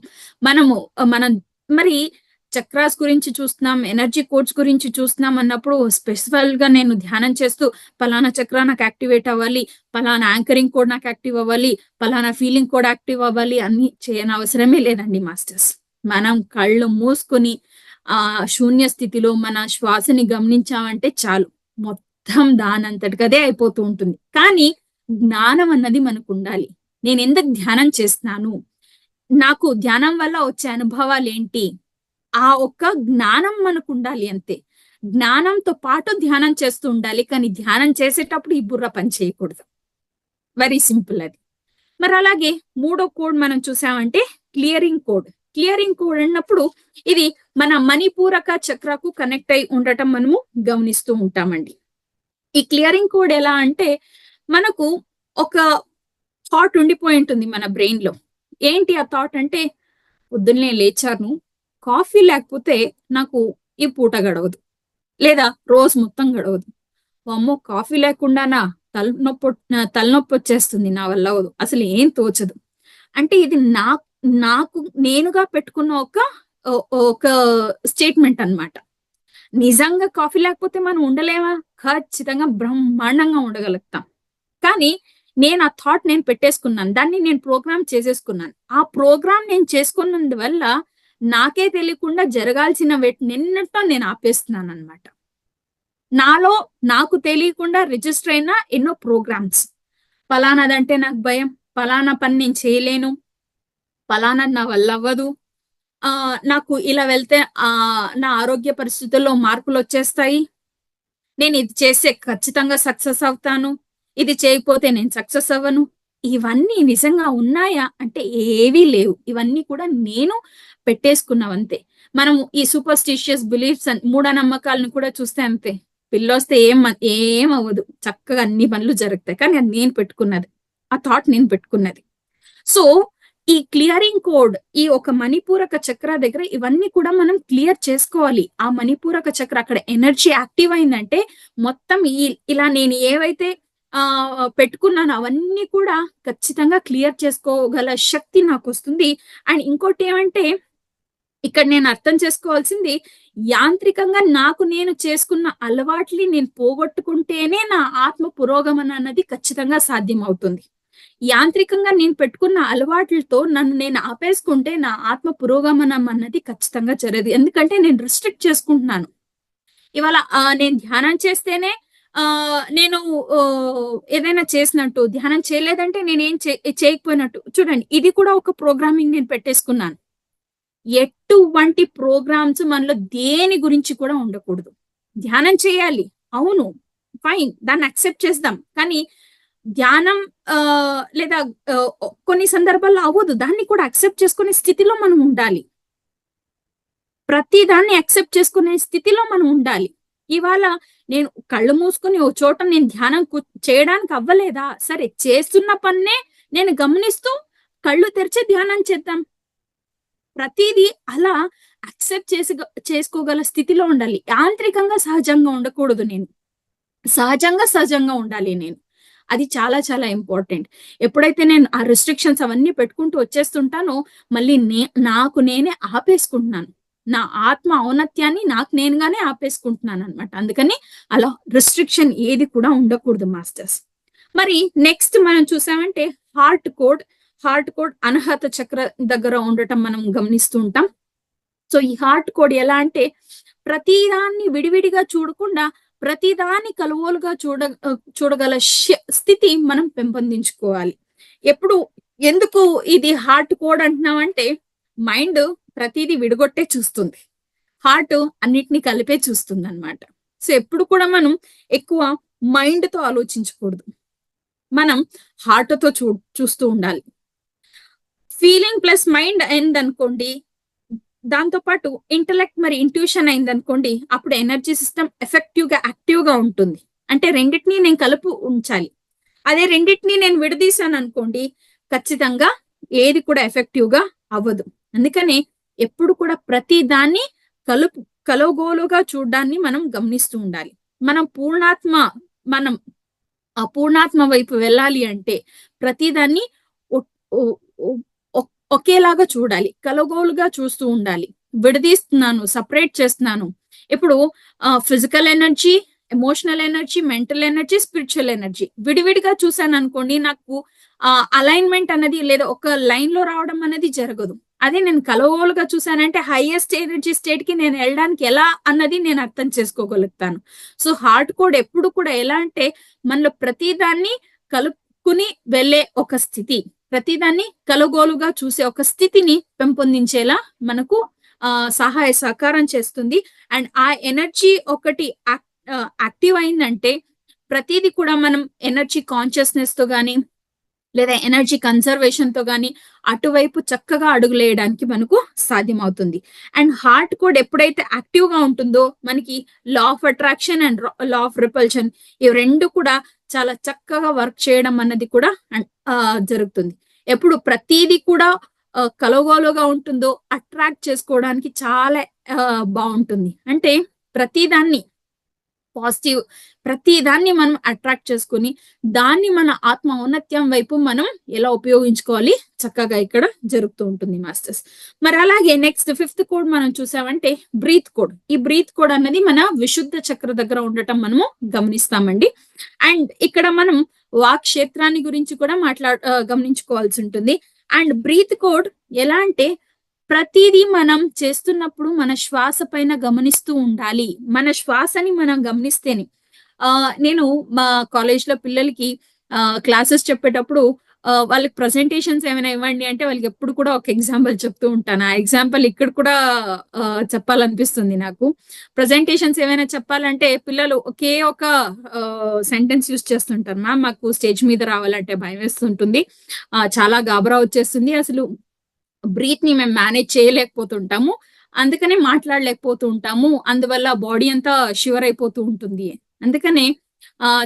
మనం మరి చక్రాస్ గురించి చూస్తున్నాం, ఎనర్జీ కోడ్స్ గురించి చూస్తున్నాం అన్నప్పుడు స్పెసిఫికల్ గా నేను ధ్యానం చేస్తూ పలానా చక్ర నాకు యాక్టివేట్ అవ్వాలి, పలానా యాంకరింగ్ కోడ్ నాకు యాక్టివ్ అవ్వాలి, పలానా ఫీలింగ్ కోడ్ యాక్టివ్ అవ్వాలి అని చేయని అవసరమే లేదండి మాస్టర్స్. మనం కళ్ళు మూసుకొని ఆ శూన్య స్థితిలో మన శ్వాసని గమనించామంటే చాలు, మొత్తం దానంతటికదే అయిపోతూ ఉంటుంది. కానీ జ్ఞానం అన్నది మనకు ఉండాలి. నేను ఎందుకు ధ్యానం చేస్తున్నాను, నాకు ధ్యానం వల్ల వచ్చే అనుభవాలు ఏంటి, ఆ ఒక్క జ్ఞానం మనకు ఉండాలి అంతే. జ్ఞానంతో పాటు ధ్యానం చేస్తూ ఉండాలి, కానీ ధ్యానం చేసేటప్పుడు ఈ బుర్ర పని చేయకూడదు. వెరీ సింపుల్ అది. మరి అలాగే మూడో కోడ్ మనం చూసామంటే క్లియరింగ్ కోడ్. క్లియరింగ్ కోడ్ అన్నప్పుడు ఇది మన మణిపూరక చక్రకు కనెక్ట్ అయి ఉండటం మనము గమనిస్తూ ఉంటామండి. ఈ క్లియరింగ్ కోడ్ ఎలా అంటే మనకు ఒక థాట్ ఉండిపోయి ఉంటుంది మన బ్రెయిన్ లో. ఏంటి ఆ థాట్ అంటే, పొద్దున్నే లేచాను, కాఫీ లేకపోతే నాకు ఈ పూట గడవదు, లేదా రోజు మొత్తం గడవదు. అమ్మో కాఫీ లేకుండానా, తలనొప్పి వచ్చేస్తుంది, నా వల్ల అవదు, అసలు ఏం తోచదు. అంటే ఇది నాకు నేనుగా పెట్టుకున్న ఒక స్టేట్మెంట్ అన్నమాట. నిజంగా కాఫీ లేకపోతే మనం ఉండలేమా? ఖచ్చితంగా బ్రహ్మాండంగా ఉండగలుగుతాం. కానీ నేను ఆ థాట్ నేను పెట్టేసుకున్నాను, దాన్ని నేను ప్రోగ్రామ్ చేసేసుకున్నాను. ఆ ప్రోగ్రామ్ నేను చేసుకున్నందువల్ల నాకే తెలియకుండా జరగాల్సిన నిన్నతో నేను ఆపేస్తున్నాను అనమాట. నాలో నాకు తెలియకుండా రిజిస్టర్ అయిన ఎన్నో ప్రోగ్రామ్స్, పలానాదంటే నాకు భయం, పలానా పని నేను చేయలేను, పలానా నా వల్ల అవ్వదు, నాకు ఇలా వెళ్తే నా ఆరోగ్య పరిస్థితుల్లో మార్పులు వచ్చేస్తాయి, నేను ఇది చేస్తే ఖచ్చితంగా సక్సెస్ అవుతాను, ఇది చేయకపోతే నేను సక్సెస్ అవ్వను. ఇవన్నీ నిజంగా ఉన్నాయా అంటే ఏవీ లేవు. ఇవన్నీ కూడా నేను పెట్టేసుకున్నావంతే. మనం ఈ సూపర్స్టిషియస్ బిలీఫ్స్ మూఢనమ్మకాలను కూడా చూస్తే అంతే. పిల్లొస్తే ఏం అవ్వదు, చక్కగా అన్ని పనులు జరుగుతాయి. కానీ అది నేను పెట్టుకున్నది, ఆ థాట్ నేను పెట్టుకున్నది. సో ఈ క్లియరింగ్ కోడ్, ఈ ఒక మణిపూరక చక్ర దగ్గర ఇవన్నీ కూడా మనం క్లియర్ చేసుకోవాలి. ఆ మణిపూరక చక్ర అక్కడ ఎనర్జీ యాక్టివ్ అయిందంటే మొత్తం ఇలా నేను ఏవైతే పెట్టుకున్నాను అవన్నీ కూడా ఖచ్చితంగా క్లియర్ చేసుకోగల శక్తి నాకు వస్తుంది. అండ్ ఇంకోటి ఏమంటే, ఇక్కడ నేను అర్థం చేసుకోవాల్సింది, యాంత్రికంగా నాకు నేను చేసుకున్న అలవాట్లని నేను పోగొట్టుకుంటేనే నా ఆత్మ పురోగమన అన్నది ఖచ్చితంగా సాధ్యం అవుతుంది. యాంత్రికంగా నేను పెట్టుకున్న అలవాట్లతో నన్ను నేను ఆపేసుకుంటే నా ఆత్మ పురోగమనం అన్నది ఖచ్చితంగా జరగదు. ఎందుకంటే నేను రిస్ట్రిక్ట్ చేసుకుంటున్నాను. ఇవాళ నేను ధ్యానం చేస్తేనే నేను ఏదైనా చేసినట్టు, ధ్యానం చేయలేదంటే నేనేం చేయకపోయినట్టు. చూడండి, ఇది కూడా ఒక ప్రోగ్రామింగ్ నేను పెట్టేసుకున్నాను. ఎటువంటి ప్రోగ్రామ్స్ మనలో దేని గురించి కూడా ఉండకూడదు. ధ్యానం చేయాలి, అవును ఫైన్, దాన్ని అక్సెప్ట్ చేద్దాం. కానీ ధ్యానం లేదా కొన్ని సందర్భాల్లో అవ్వదు, దాన్ని కూడా అక్సెప్ట్ చేసుకునే స్థితిలో మనం ఉండాలి. ప్రతి దాన్ని అక్సెప్ట్ చేసుకునే స్థితిలో మనం ఉండాలి. ఇవాళ నేను కళ్ళు మూసుకుని ఓ చోట నేను ధ్యానం చేయడానికి అవ్వలేదా, సరే చేస్తున్న పన్నే నేను గమనిస్తూ కళ్ళు తెరిచి ధ్యానం చేద్దాం. ప్రతిదీ అలా అక్సెప్ట్ చేసుకోగల స్థితిలో ఉండాలి. యాంత్రికంగా సహజంగా ఉండకూడదు. నేను సహజంగా ఉండాలి. నేను అది చాలా చాలా ఇంపార్టెంట్. ఎప్పుడైతే నేను ఆ రిస్ట్రిక్షన్స్ అవన్నీ పెట్టుకుంటూ వచ్చేస్తుంటానో మళ్ళీ నాకు నేనే ఆపేసుకుంటున్నాను. నా ఆత్మ ఔన్నత్యాన్ని నాకు నేనుగానే ఆపేసుకుంటున్నాను అనమాట. అందుకని అలా రిస్ట్రిక్షన్ ఏది కూడా ఉండకూడదు మాస్టర్స్. మరి నెక్స్ట్ మనం చూసామంటే హార్ట్ కోడ్ అనాహత చక్ర దగ్గర ఉండటం మనం గమనిస్తూ ఉంటాం. సో ఈ హార్ట్ కోడ్ ఎలా అంటే, ప్రతిదాన్ని విడివిడిగా చూడకుండా ప్రతిదాన్ని కలువోలుగా చూడగల స్థితి మనం పెంపొందించుకోవాలి. ఎందుకు ఇది హార్ట్ కోడ్ అంటున్నామంటే, మైండ్ ప్రతిదీ విడగొట్టే చూస్తుంది, హార్ట్ అన్నిటినీ కలిపే చూస్తుంది అనమాట. సో ఎప్పుడు కూడా మనం ఎక్కువ మైండ్ తో ఆలోచించకూడదు, మనం హార్ట్ తో చూస్తూ ఉండాలి. ఫీలింగ్ ప్లస్ మైండ్ అయిందనుకోండి, దాంతో పాటు ఇంటలెక్ట్ మరి ఇంట్యూషన్ అయిందనుకోండి, అప్పుడు ఎనర్జీ సిస్టమ్ ఎఫెక్టివ్ గా యాక్టివ్ గా ఉంటుంది. అంటే రెండింటినీ నేను కలుపు ఉంచాలి. అదే రెండింటినీ నేను విడదీశాను అనుకోండి, ఖచ్చితంగా ఏది కూడా ఎఫెక్టివ్ గా అవ్వదు. అందుకనే ఎప్పుడు కూడా ప్రతి దాన్ని కలగోలుగా చూడడాన్ని మనం గమనిస్తూ ఉండాలి. మనం అపూర్ణాత్మ వైపు వెళ్ళాలి అంటే ప్రతిదాన్ని ఒకేలాగా చూడాలి, కలగోలుగా చూస్తూ ఉండాలి. విడదీస్తున్నాను, సెపరేట్ చేస్తున్నాను. ఇప్పుడు physical energy, emotional energy, mental energy, spiritual energy విడివిడిగా చూసాననుకోండి, నాకు అలైన్‌మెంట్ అనేది లేదా ఒక లైన్‌లో రావడం అనేది జరగదు. అదే నేను కలగోలుగా చూసానంటే హైయెస్ట్ ఎనర్జీ స్టేట్‌కి నేను ఎళ్ళడానికి ఎలా అన్నది నేను అర్థం చేసుకోగలుగుతాను. సో, హార్ట్ కోడ్ ఎప్పుడు కూడా ఎలా అంటే మనలో ప్రతిదాన్ని కలుపుకుని వెళ్ళే ఒక స్థితి. ప్రతిదాన్ని కలగోలుగా చూసే ఒక స్థితిని పెంపొందించేలా మనకు సహాయ సహకారం చేస్తుంది. అండ్ ఆ ఎనర్జీ ఒకటి యాక్టివ్ అయిందంటే ప్రతీది కూడా మనం ఎనర్జీ కాన్షియస్‌నెస్‌తో గాని, లేదా ఎనర్జీ కన్జర్వేషన్‌తో గాని అటువైపు చక్కగా అడుగులేయడానికి మనకు సాధ్యమవుతుంది. అండ్ హార్ట్ కోడ్ ఎప్పుడైతే యాక్టివ్‌గా ఉంటుందో మనకి law of attraction and law of repulsion ఇవి 2 కూడా చాలా చక్కగా వర్క్ చేయడం అన్నది కూడా జరుగుతుంది. ఎప్పుడు ప్రతీది కూడా కలగోలుగా ఉంటుందో అట్రాక్ట్ చేసుకోవడానికి చాలా బావుంటుంది. అంటే ప్రతిదాన్ని పాజిటివ్ ప్రతిదాన్ని మనం అట్రాక్ట్ చేసుకొని దాన్ని మన ఆత్మ ఔన్నత్యం వైపు మనం ఎలా ఉపయోగించుకోవాలి చక్కగా ఇక్కడ జరుగుతూ ఉంటుంది మాస్టర్స్. మరి అలాగే నెక్స్ట్ 5th కోడ్ మనం చూసామంటే బ్రీత్ కోడ్. ఈ బ్రీత్ కోడ్ అన్నది మన విశుద్ధ చక్ర దగ్గర ఉండటం మనము గమనిస్తామండి. అండ్ ఇక్కడ మనం వాక్ క్షేత్రాన్ని గురించి కూడా గమనించుకోవాల్సి ఉంటుంది. అండ్ బ్రీత్ కోడ్ ఎలా అంటే ప్రతిదీ మనం చేస్తున్నప్పుడు మన శ్వాస పైన గమనిస్తూ ఉండాలి. మన శ్వాసని మనం గమనిస్తేనే నేను మా కాలేజ్‌లో పిల్లలకి క్లాసెస్ చెప్పేటప్పుడు వాళ్ళకి ప్రెజెంటేషన్స్ ఏమైనా ఇవ్వండి అంటే వాళ్ళకి ఎప్పుడు కూడా ఒక ఎగ్జాంపుల్ చెప్తూ ఉంటాను. ఆ ఎగ్జాంపుల్ ఇక్కడ కూడా చెప్పాలనిపిస్తుంది నాకు. ప్రెజెంటేషన్స్ ఏమైనా చెప్పాలంటే పిల్లలు ఒకే ఒక సెంటెన్స్ యూజ్ చేస్తుంటారు. మ్యామ్ మాకు స్టేజ్ మీద రావాలంటే భయమేస్తుంటుంది. చాలా గాబరా వచ్చేస్తుంది. అసలు బ్రీత్‌ని మేము మేనేజ్ చేయలేకపోతుంటాము. అందుకనే మాట్లాడలేకపోతూ ఉంటాము. అందువల్ల బాడీ అంతా షివర్ అయిపోతూ ఉంటుంది. అందుకనే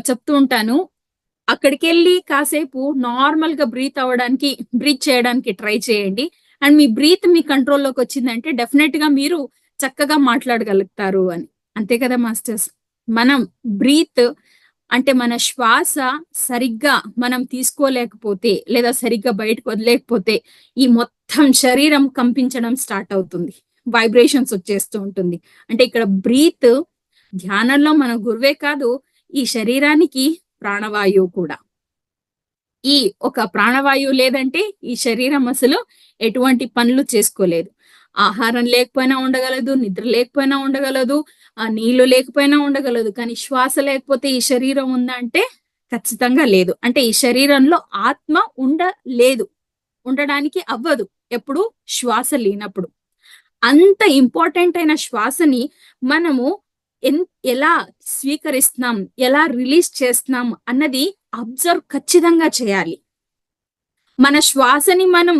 చెప్తూ ఉంటాను. అక్కడికెళ్ళి కాసేపు నార్మల్‌గా బ్రీత్ చేయడానికి ట్రై చేయండి. అండ్ మీ బ్రీత్ మీ కంట్రోల్‌లోకి వచ్చిందంటే డెఫినెట్‌గా మీరు చక్కగా మాట్లాడగలుగుతారు అని. అంతే కదా మాస్టర్స్. మనం బ్రీత్ అంటే మన శ్వాస సరిగ్గా మనం తీసుకోలేకపోతే లేదా సరిగ్గా బయటకు వదిలేకపోతే ఈ మొత్తం శరీరం కంపించడం స్టార్ట్ అవుతుంది. వైబ్రేషన్స్ వచ్చేస్తూ ఉంటుంది. అంటే ఇక్కడ బ్రీత్ ధ్యానంలో మన గురువే కాదు, ఈ శరీరానికి ప్రాణవాయువు కూడా. ఈ ఒక ప్రాణవాయువు లేదంటే ఈ శరీరం అసలు ఎటువంటి పనులు చేసుకోలేదు. ఆహారం లేకపోయినా ఉండగలదు, నిద్ర లేకపోయినా ఉండగలదు, నీళ్లు లేకపోయినా ఉండగలదు. కానీ శ్వాస లేకపోతే ఈ శరీరం ఉందా అంటే ఖచ్చితంగా లేదు. అంటే ఈ శరీరంలో ఆత్మ ఉండడానికి అవ్వదు. ఎప్పుడు శ్వాస లేనప్పుడు. అంత ఇంపార్టెంట్ అయిన శ్వాసని మనము ఎలా స్వీకరిస్తున్నాం, ఎలా రిలీజ్ చేస్తున్నాం అన్నది అబ్జర్వ్ ఖచ్చితంగా చేయాలి. మన శ్వాసని మనం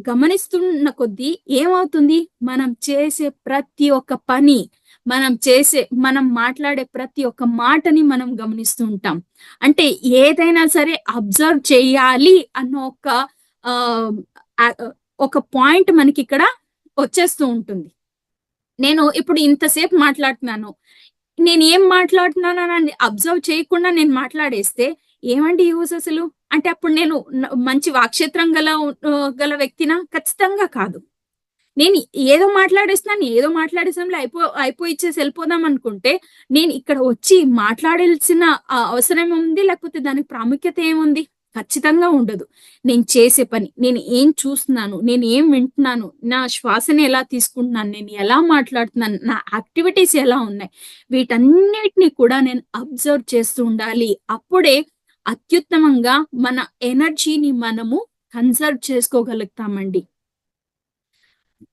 గమనిస్తున్న కొద్దీ ఏమవుతుంది? మనం చేసే ప్రతి ఒక్క పని, మనం మాట్లాడే ప్రతి ఒక్క మాటని మనం గమనిస్తూ ఉంటాం. అంటే ఏదైనా సరే అబ్జర్వ్ చేయాలి అన్న ఒక పాయింట్ మనకిక్కడ వచ్చేస్తూ ఉంటుంది. నేను ఇప్పుడు ఇంతసేపు మాట్లాడుతున్నాను. నేనేం మాట్లాడుతున్నానని అబ్జర్వ్ చేయకుండా నేను మాట్లాడేస్తే ఏమండి యూజ్ అసలు? అంటే అప్పుడు నేను మంచి వాక్క్షేత్రం గల వ్యక్తినా? ఖచ్చితంగా కాదు. నేను ఏదో మాట్లాడే సమయంలో అయిపోయిచ్చేసి వెళ్ళిపోదాం అనుకుంటే, నేను ఇక్కడ వచ్చి మాట్లాడాల్సిన అవసరం ఉంది. లేకపోతే దానికి ప్రాముఖ్యత ఏముంది? ఖచ్చితంగా ఉండదు. నేను చేసే పని, నేను ఏం చూస్తున్నాను, నేను ఏం వింటున్నాను, నా శ్వాసని ఎలా తీసుకుంటున్నాను, నేను ఎలా మాట్లాడుతున్నాను, నా యాక్టివిటీస్ ఎలా ఉన్నాయి, వీటన్నిటిని కూడా నేను అబ్జర్వ్ చేస్తూ ఉండాలి. అప్పుడే అత్యుత్తమంగా మన ఎనర్జీని మనము కన్సర్వ్ చేసుకోగలుగుతామండి.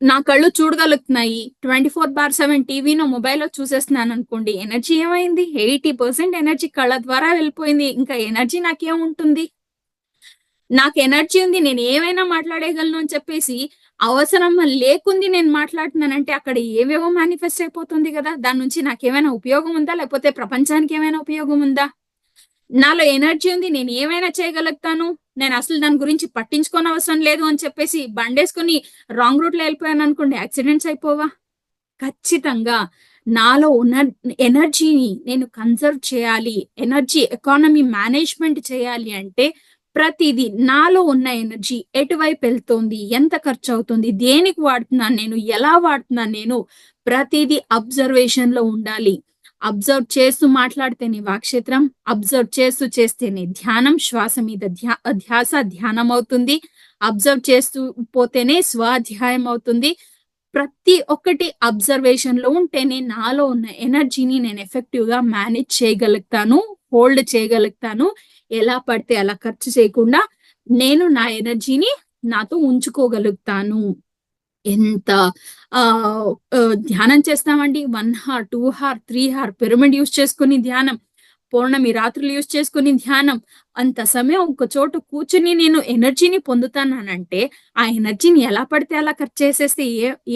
నా కళ్ళు చూడగలుగుతున్నాయి. 24/7 టీవీనో, మొబైల్లో చూసేస్తున్నాననుకోండి. ఎనర్జీ ఏమైంది? 80% ఎనర్జీ కళ్ళ ద్వారా వెళ్ళిపోయింది. ఇంకా ఎనర్జీ నాకేముంటుంది? నాకు ఎనర్జీ ఉంది. నేను ఏమైనా మాట్లాడేయగలను అని చెప్పేసి అవసరం లేకుంది నేను మాట్లాడుతున్నానంటే అక్కడ ఏవేవో మేనిఫెస్ట్ అయిపోతుంది గదా! దాని నుంచి నాకేమైనా ఉపయోగం ఉందా? లేకపోతే ప్రపంచానికి ఏమైనా ఉపయోగం ఉందా? నాలో ఎనర్జీ ఉంది. నేను ఏమైనా చేయగలుగుతాను. నేను అసలు దాని గురించి పట్టించుకోనవసరం లేదు అని చెప్పేసి బండేసుకొని రాంగ్ రూట్‌లో వెళ్ళిపోయాననుకోండి యాక్సిడెంట్స్ అయిపోవా? ఖచ్చితంగా నాలో ఉన్న ఎనర్జీని నేను కన్సర్వ్ చేయాలి. ఎనర్జీ ఎకానమీ మేనేజ్‌మెంట్ చేయాలి అంటే ప్రతిదీ నాలో ఉన్న ఎనర్జీ ఎటువైపు వెళ్తోంది, ఎంత ఖర్చు అవుతుంది, దేనికి వాడుతున్నాను నేను, ఎలా వాడుతున్నాను నేను, ప్రతిదీ అబ్జర్వేషన్ లో ఉండాలి. అబ్జర్వ్ చేస్తూ మాట్లాడితేనే వాక్క్షేత్రం, అబ్జర్వ్ చేస్తూ చేస్తేనే ధ్యానం, శ్వాస మీద ధ్యాస ధ్యానం అవుతుంది, అబ్జర్వ్ చేస్తూ పోతేనే స్వాధ్యాయం అవుతుంది. ప్రతి ఒక్కటి అబ్జర్వేషన్ లో ఉంటేనే నాలో ఉన్న ఎనర్జీని నేను ఎఫెక్టివ్ గా మేనేజ్ చేయగలుగుతాను, హోల్డ్ చేయగలుగుతాను. ఎలా పడితే అలా ఖర్చు చేయకుండా నేను నా ఎనర్జీని నాతో ఉంచుకోగలుగుతాను. ఎంత ధ్యానం చేస్తామండి, 1 hour 2 hour 3 hour pyramid use చేసుకుని ధ్యానం, పౌర్ణమి రాత్రులు యూస్ చేసుకుని ధ్యానం, అంత సమయం ఒక చోట కూర్చుని నేను ఎనర్జీని పొందుతానంటే ఆ ఎనర్జీని ఎలా పడితే అలా ఖర్చు చేసేస్తే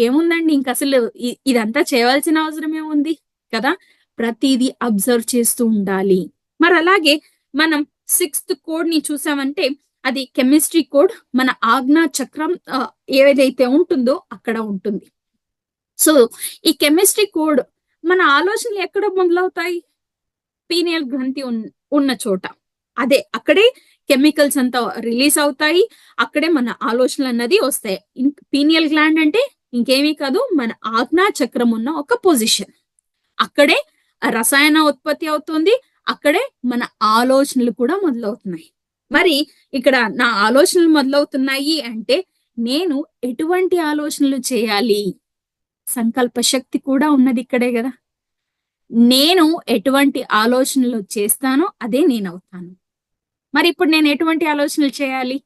ఏముందండి, ఇంక అసలు ఇదంతా చేయవలసిన అవసరం ఏముంది కదా. ప్రతిదీ అబ్జర్వ్ చేస్తూ ఉండాలి. మరి అలాగే మనం 6th కోడ్ ని చూసామంటే అది కెమిస్ట్రీ కోడ్, మన ఆజ్ఞా చక్రం ఏదైతే ఉంటుందో అక్కడ ఉంటుంది. సో ఈ కెమిస్ట్రీ కోడ్ మన ఆలోచనలు ఎక్కడ మొదలవుతాయి, పీనియల్ గ్రంథి ఉన్న చోట. అదే అక్కడే కెమికల్స్ అంతా రిలీజ్ అవుతాయి, అక్కడే మన ఆలోచనలు అన్నది వస్తాయి. పీనియల్ గ్లాండ్ అంటే ఇంకేమీ కాదు, మన ఆజ్ఞా చక్రం ఉన్న ఒక పొజిషన్. అక్కడే రసాయన ఉత్పత్తి అవుతుంది, అక్కడే మన ఆలోచనలు కూడా మొదలవుతున్నాయి. మరి ఇక్కడ నా ఆలోచనలు మొదలవుతున్నాయి అంటే నేను ఎటువంటి ఆలోచనలు చేయాలి, సంకల్ప శక్తి కూడా ఉన్నది ఇక్కడే కదా. నేను ఎటువంటి ఆలోచనలు చేస్తానో అదే నేనవుతాను. మరి ఇప్పుడు నేను ఎటువంటి ఆలోచనలు చేయాలి,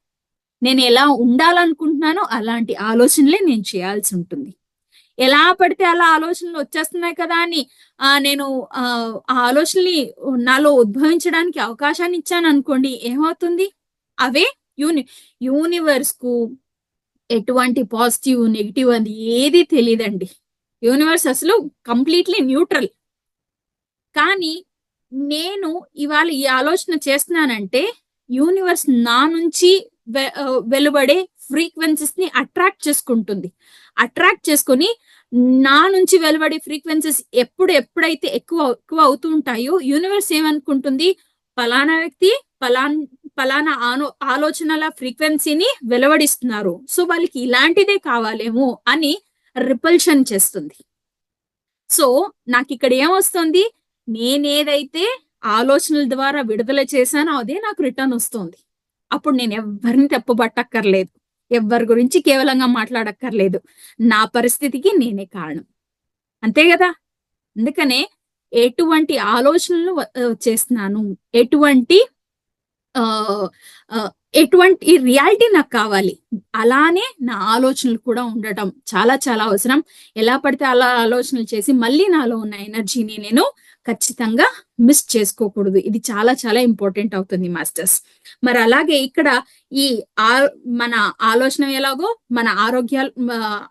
నేను ఎలా ఉండాలనుకుంటున్నానో అలాంటి ఆలోచనలే నేను చేయాల్సి ఉంటుంది. ఎలా పడితే అలా ఆలోచనలు వచ్చేస్తున్నాయి కదా అని నేను ఆ ఆలోచనల్ని నాలో ఉద్భవించడానికి అవకాశాన్ని ఇచ్చాను అనుకోండి, ఏమవుతుంది, అవే యూనివర్స్ కు ఎటువంటి పాజిటివ్ నెగిటివ్ అని ఏది తెలియదండి. యూనివర్స్ అసలు కంప్లీట్లీ న్యూట్రల్. కానీ నేను ఇవాళ ఈ ఆలోచన చేస్తున్నానంటే యూనివర్స్ నా నుంచి వెలువడే ఫ్రీక్వెన్సీస్ ని అట్రాక్ట్ చేసుకుంటుంది. అట్రాక్ట్ చేసుకొని నా నుంచి వెలువడే ఫ్రీక్వెన్సీస్ ఎప్పుడైతే ఎక్కువ అవుతూ ఉంటాయో యూనివర్స్ ఏమనుకుంటుంది, పలానా వ్యక్తి పలానా ఆలోచనల ఫ్రీక్వెన్సీని వెలువడిస్తున్నారు, సో వాళ్ళకి ఇలాంటిదే కావాలేమో అని రిపల్షన్ చేస్తుంది. సో నాకు ఇక్కడ ఏమొస్తుంది, నేనేదైతే ఆలోచనల ద్వారా విడుదల చేశానో అదే నాకు రిటర్న్ వస్తుంది. అప్పుడు నేను ఎవరిని తప్పుపట్టక్కర్లేదు, ఎవరి గురించి కేవలంగా మాట్లాడక్కర్లేదు, నా పరిస్థితికి నేనే కారణం, అంతే కదా. అందుకనే ఎటువంటి ఆలోచనలు చేస్తున్నాను, ఎటువంటి రియాలిటీ నాకు కావాలి, అలానే నా ఆలోచనలు కూడా ఉండటం చాలా చాలా అవసరం. ఎలా పడితే అలా ఆలోచనలు చేసి మళ్ళీ నాలో ఉన్న ఎనర్జీని నేను ఖచ్చితంగా మిస్ చేసుకోకూడదు. ఇది చాలా చాలా ఇంపార్టెంట్ అవుతుంది మాస్టర్స్. మరి అలాగే ఇక్కడ ఈ మన ఆలోచన ఎలాగో మన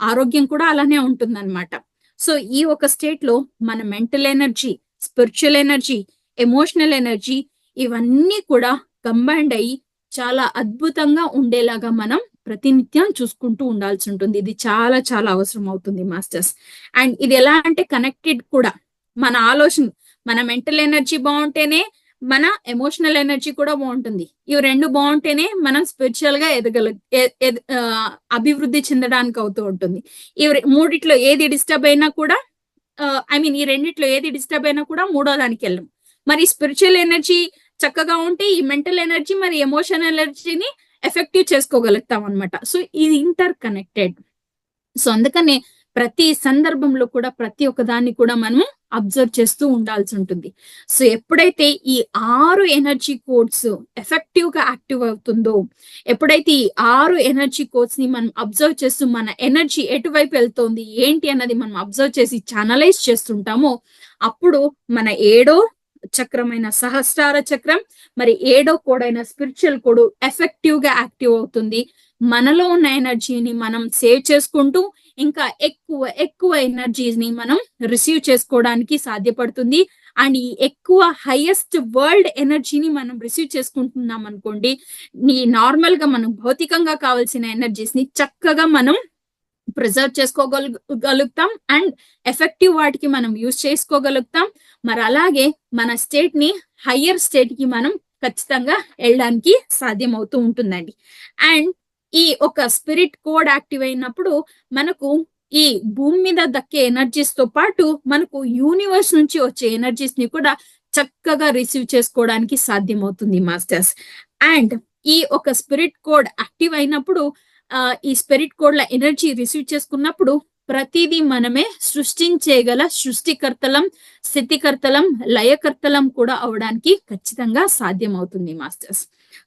ఆరోగ్యం కూడా అలానే ఉంటుంది అనమాట. సో ఈ ఒక స్టేట్ లో మన mental energy, spiritual energy, emotional energy ఇవన్నీ కూడా కంబైండ్ అయ్యి చాలా అద్భుతంగా ఉండేలాగా మనం ప్రతినిత్యం చూసుకుంటూ ఉండాల్సి ఉంటుంది. ఇది చాలా చాలా అవసరం అవుతుంది మాస్టర్స్. అండ్ ఇది ఎలా అంటే కనెక్టెడ్ కూడా, మన ఆలోచన, మన మెంటల్ ఎనర్జీ బాగుంటేనే మన ఎమోషనల్ ఎనర్జీ కూడా బాగుంటుంది. ఇవి రెండు బాగుంటేనే మనం స్పిరిచువల్ గా అభివృద్ధి చెందడానికి అవుతూ ఉంటుంది. ఇవి మూడిట్లో ఏది డిస్టర్బ్ అయినా కూడా ఈ రెండిట్లో ఏది డిస్టర్బ్ అయినా కూడా మూడో దానికి వెళ్ళం. మరి స్పిరిచువల్ ఎనర్జీ చక్కగా ఉంటే ఈ మెంటల్ ఎనర్జీ మరి ఎమోషనల్ ఎనర్జీని ఎఫెక్టివ్ చేసుకోగలుగుతాం అనమాట. సో ఇది ఇంటర్ కనెక్టెడ్. సో అందుకనే ప్రతి సందర్భంలో కూడా ప్రతి ఒక్క దాన్ని కూడా మనం అబ్జర్వ్ చేస్తూ ఉండాల్సి ఉంటుంది. సో ఎప్పుడైతే ఈ 6 ఎనర్జీ కోడ్స్ ఎఫెక్టివ్ గా యాక్టివ్ అవుతుందో, ఎప్పుడైతే ఈ 6 ఎనర్జీ కోడ్స్ ని మనం అబ్జర్వ్ చేస్తూ మన ఎనర్జీ ఎటువైపు వెళ్తోంది ఏంటి అన్నది మనం అబ్జర్వ్ చేసి ఛానలైజ్ చేస్తుంటామో, అప్పుడు మన 7వ చక్రమైన సహస్రార చక్రం, మరి 7వ కోడ్ అయిన స్పిరిచువల్ కోడ్ ఎఫెక్టివ్ గా యాక్టివ్ అవుతుంది. మనలో ఉన్న ఎనర్జీని మనం సేవ్ చేసుకుంటూ ఇంకా ఎక్కువ ఎనర్జీని మనం రిసీవ్ చేసుకోవడానికి సాధ్యపడుతుంది. అండ్ ఈ ఎక్కువ హైయెస్ట్ వరల్డ్ ఎనర్జీని మనం రిసీవ్ చేసుకుంటున్నాం అనుకోండి, ఈ నార్మల్ గా మనం భౌతికంగా కావాల్సిన ఎనర్జీస్ ని చక్కగా మనం ప్రిజర్వ్ చేసుకోగలుగుతాం అండ్ ఎఫెక్టివ్ వాటికి మనం యూజ్ చేసుకోగలుగుతాం. మరి అలాగే మన స్టేట్ ని హయ్యర్ స్టేట్ కి మనం ఖచ్చితంగా వెళ్ళడానికి సాధ్యమవుతూ ఉంటుందండి. అండ్ ఈ ఒక స్పిరిట్ కోడ్ యాక్టివ్ అయినప్పుడు మనకు ఈ భూమి మీద దక్కే ఎనర్జీస్ తో పాటు మనకు యూనివర్స్ నుంచి వచ్చే ఎనర్జీస్ ని కూడా చక్కగా రిసీవ్ చేసుకోవడానికి సాధ్యమవుతుంది మాస్టర్స్. అండ్ ఈ ఒక స్పిరిట్ కోడ్ యాక్టివ్ అయినప్పుడు ఈ స్పిరిట్ కోడ్ల ఎనర్జీ రిసీవ్ చేసుకున్నప్పుడు ప్రతిదీ మనమే సృష్టించేగల సృష్టికర్తలం, స్థితికర్తలం, లయకర్తలం కూడా అవడానికి ఖచ్చితంగా సాధ్యమవుతుంది మాస్టర్స్.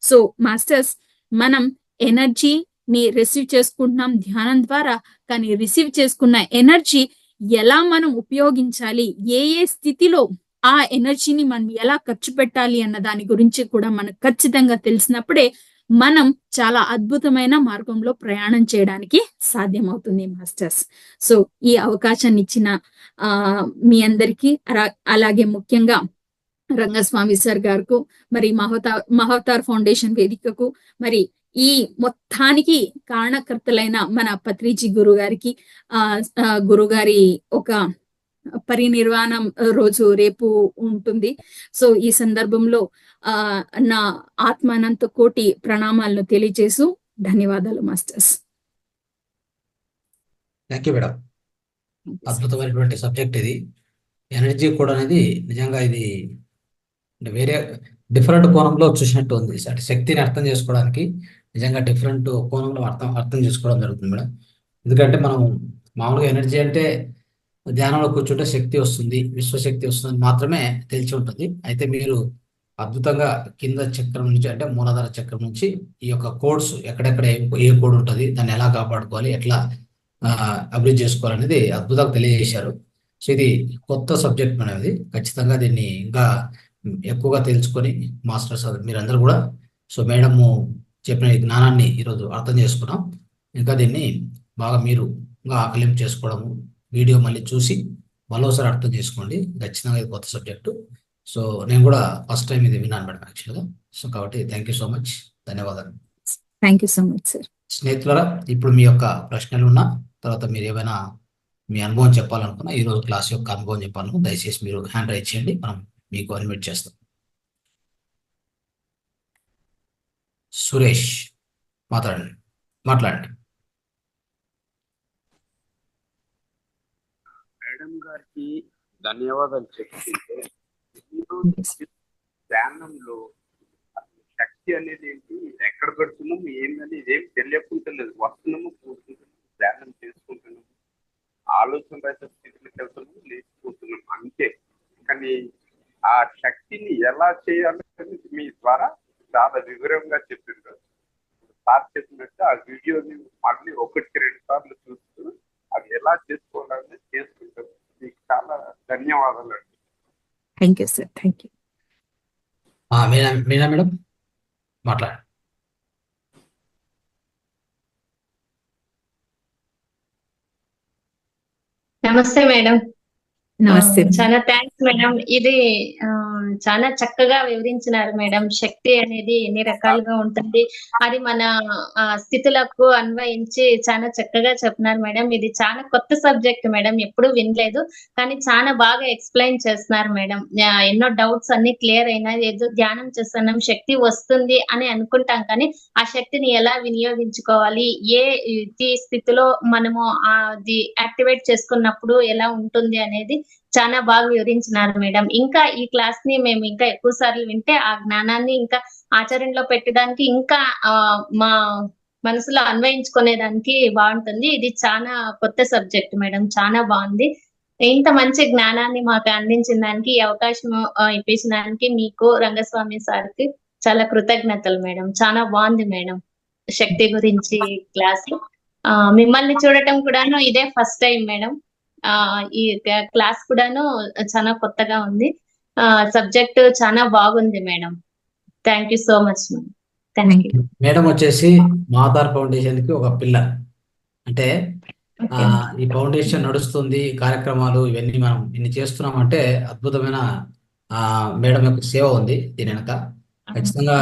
సో మాస్టర్స్, మనం ఎనర్జీని రిసీవ్ చేసుకుంటున్నాం ధ్యానం ద్వారా, కానీ రిసీవ్ చేసుకున్న ఎనర్జీ ఎలా మనం ఉపయోగించాలి, ఏ ఏ స్థితిలో ఆ ఎనర్జీని మనం ఎలా ఖర్చు పెట్టాలి అన్న దాని గురించి కూడా మనకు ఖచ్చితంగా తెలిసినప్పుడే మనం చాలా అద్భుతమైన మార్గంలో ప్రయాణం చేయడానికి సాధ్యమవుతుంది మాస్టర్స్. సో ఈ అవకాశాన్ని ఇచ్చిన మీ అందరికీ, అలాగే ముఖ్యంగా రంగస్వామి సార్ గారికి, మరి మహవతార్ ఫౌండేషన్ వేదికకు, మరి ఈ మొత్తానికి కారణకర్తలైన మన పత్రిజీ గురుగారికి, గురుగారి ఒక పరినిర్వాణం రోజు రేపు ఉంటుంది. సో ఈ సందర్భంలో నా ఆత్మానంత కోటి ప్రణామాలను తెలియజేసు ధన్యవాదాలు మాస్టర్స్. Thank you madam. అద్భుతమైనటువంటి సబ్జెక్ట్ ఇది. ఎనర్జీ కోడ్ అనేది నిజంగా ఇది అంటే వేరే డిఫరెంట్ కోణంలో చూసినట్టు ఉంది. అంటే శక్తిని అర్థం చేసుకోవడానికి నిజంగా డిఫరెంట్ కోణంలో అర్థం చేసుకోవడం జరుగుతుంది మేడం. ఎందుకంటే మనం మామూలుగా ఎనర్జీ అంటే ధ్యానంలో కూర్చుంటే శక్తి వస్తుంది, విశ్వశక్తి వస్తుంది మాత్రమే తెలిసి ఉంటుంది. అయితే మీరు అద్భుతంగా కింద చక్రం నుంచి అంటే మూలాధార చక్రం నుంచి ఈ యొక్క కోడ్స్ ఎక్కడెక్కడ ఏ కోడ్ ఉంటుంది, దాన్ని ఎలా కాపాడుకోవాలి, ఎట్లా అభివృద్ధి చేసుకోవాలనేది అద్భుతంగా తెలియజేశారు. సో ఇది కొత్త సబ్జెక్ట్ అనేది ఖచ్చితంగా దీన్ని ఇంకా ఎక్కువగా తెలుసుకొని మాస్టర్స్ మీరందరూ కూడా సో మేడము చెప్పిన ఈ జ్ఞానాన్ని ఈరోజు అర్థం చేసుకున్నాం. ఇంకా దీన్ని బాగా మీరు ఇంకా ఆకలింపు చేసుకోవడము, వీడియో మళ్ళీ చూసి మరోసారి అర్థం చేసుకోండి. ఖచ్చితంగా ఇది కొత్త సబ్జెక్టు. సో నేను కూడా ఫస్ట్ టైం ఇది విన్నాను మేడం యాక్చువల్గా. సో కాబట్టి థ్యాంక్ యూ సో మచ్, ధన్యవాదాలు. Thank you so much sir. స్నేహితులారా, ఇప్పుడు మీ యొక్క ప్రశ్నలు ఉన్నా తర్వాత మీరు ఏమైనా మీ అనుభవం చెప్పాలనుకున్నా, ఈరోజు క్లాస్ యొక్క అనుభవం చెప్పాలనుకున్నా దయచేసి మీరు హ్యాండ్ రైజ్ చేయండి, మనం మీకు అన్మ్యూట్ చేస్తాం. సురేష్ మాట్లాడండి. మేడం గారికి ధన్యవాదాలు చెప్తుంటే ధ్యానంలో శక్తి అనేది ఏంటి, ఎక్కడ పెడుతున్నాం ఏంటని ఇదేం తెలియకుంటలేదు. వస్తున్నాము, కూర్చుంటున్నాము, ధ్యానం చేసుకుంటున్నాము, ఆలోచన రహిత స్థితికి వెళ్తున్నాము, లేచిపోతున్నాం అంతే. కానీ ఆ శక్తిని ఎలా చేయాలని మీ ద్వారా చాలా వివరంగా చెప్పిండ్రు. సార్ చెప్పినట్టు ఆ వీడియోని మళ్ళీ 1-2 సార్లు చూస్తూ అది ఎలా చేసుకోవాలని చేసుకుంటారు. మీకు చాలా ధన్యవాదాలు అండి. Thank you sir. Thank you. Meena madam మాట్లాడండి. నమస్తే మేడం. నమస్తే. చాలా థ్యాంక్స్ మేడం. ఇది చాలా చక్కగా వివరించినారు మేడం. శక్తి అనేది ఎన్ని రకాలుగా ఉంటుంది, అది మన స్థితులకు అన్వయించి చాలా చక్కగా చెప్పినారు మేడం. ఇది చాలా కొత్త సబ్జెక్ట్ మేడం, ఎప్పుడు వినలేదు, కానీ చాలా బాగా ఎక్స్ప్లెయిన్ చేస్తున్నారు మేడం. ఎన్నో డౌట్స్ అన్ని క్లియర్ అయినాయి. ఏదో ధ్యానం చేస్తున్నాం శక్తి వస్తుంది అని అనుకుంటాం, కానీ ఆ శక్తిని ఎలా వినియోగించుకోవాలి, ఏ స్థితిలో మనము అది యాక్టివేట్ చేసుకున్నప్పుడు ఎలా ఉంటుంది అనేది చాలా బాగా వివరించినారు మేడం. ఇంకా ఈ క్లాస్ ని మేము ఇంకా ఎక్కువ సార్లు వింటే ఆ జ్ఞానాన్ని ఇంకా ఆచరణలో పెట్టడానికి ఇంకా మా మనసులో అన్వయించుకునేదానికి బాగుంటుంది. ఇది చాలా కొత్త సబ్జెక్ట్ మేడం, చాలా బాగుంది. ఇంత మంచి జ్ఞానాన్ని మాకు అందించిన దానికి, ఈ అవకాశం ఇప్పించిన దానికి మీకు రంగస్వామి సార్కి చాలా కృతజ్ఞతలు మేడం. చాలా బాగుంది మేడం శక్తి గురించి క్లాస్. మిమ్మల్ని చూడటం కూడాను ఇదే ఫస్ట్ టైం మేడం. ఈ క్లాస్ కూడాను చాలా కొత్తగా ఉంది. సబ్జెక్ట్ చాలా బాగుంది madam. Thank you so much madam. Thank you madam. వచ్చేసి మహవతార్ ఫౌండేషన్ కి ఒక పిల్లర్. అంటే ఈ ఫౌండేషన్ నడుస్తుంది, కార్యక్రమాలు ఇవన్నీ మనం ఇన్ని చేస్తున్నామంటే అద్భుతమైన మేడం యొక్క సేవ ఉంది దీని వెనక. ఖచ్చితంగా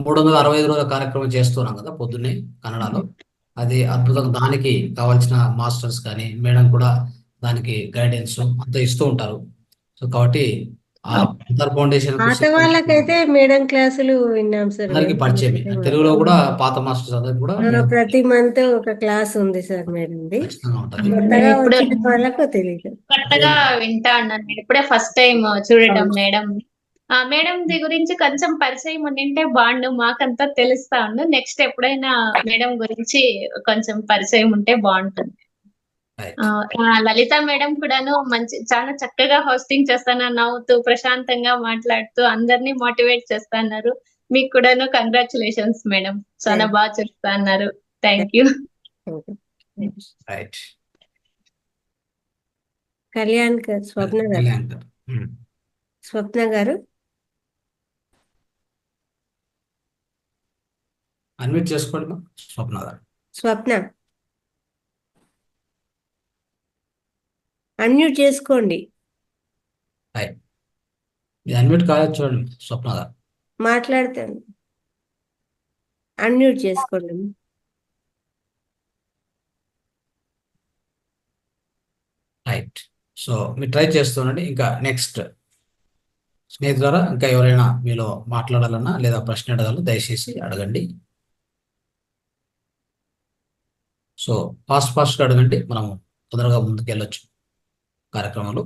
365 రోజుల కార్యక్రమం చేస్తున్నాం కదా పొద్దున్నే కన్నడలో. అది అద్భుతంగా దానికి కావాల్సిన మాస్టర్స్ కానీ మేడం కూడా దానికి గైడెన్స్ అంతా ఇస్తూ ఉంటారు. సో కాబట్టి ఆ అంతర్ ఫౌండేషన్ పాత వాళ్ళకైతే మేడం క్లాసులు విన్నాం సార్. అందరికి పరిచయమే. తెలుగులో కూడా పాత మాస్టర్స్ అందరికి కూడా ప్రతి మంత్ ఒక క్లాస్ ఉంది సార్ మేడంది. ఖచ్చితంగా ఉంటుంది. కొత్తగా ఇప్పుడు వచ్చిన వాళ్ళకు తెలియదు. కొత్తగా వింటా ఉన్నాను నేను. ఇప్పుడే ఫస్ట్ టైం చూడడం మేడం. మేడం ది గురించి కొంచెం పరిచయం ఉండింటే బాగుండు, మాకంతా తెలుస్తా ఉండు. నెక్స్ట్ ఎప్పుడైనా మేడం గురించి కొంచెం పరిచయం ఉంటే బాగుంటుంది. Right. లలిత మేడం కూడాను చాలా చక్కగా హోస్టింగ్ చేస్తున్నారు, నవ్వుతూ ప్రశాంతంగా మాట్లాడుతూ అందరినీ మోటివేట్ చేస్తున్నారు. మీకు కూడాను కంగ్రాచులేషన్స్ మేడం, చాలా బాగా చెప్తా అన్నారు. Thank you. రైట్. కళ్యాణ్ గారు, స్వప్న గారు, కళ్యాణ్ గారు. స్వప్న గారు అన్మ్యూట్ చేసుకోండి మా స్వప్న గారు. స్వప్న అన్మ్యూట్ చేసుకోండి. రైట్. ఇది అన్మ్యూట్ కాలేదు చూడండి స్వప్న గారు. మాట్లాడతాను, అన్మ్యూట్ చేసుకోండి. రైట్. సో మీరు ట్రై చేస్తుండండి. ఇంకా నెక్స్ట్ స్నేహితులారా, ఇంకా ఎవరైనా మీలో మాట్లాడాలన్నా లేదా ప్రశ్న అడగాలన్నా దయచేసి అడగండి. సో ఫాస్ట్గా అడగండి, మనం తొందరగా ముందుకు వెళ్ళొచ్చు కార్యక్రమాలు.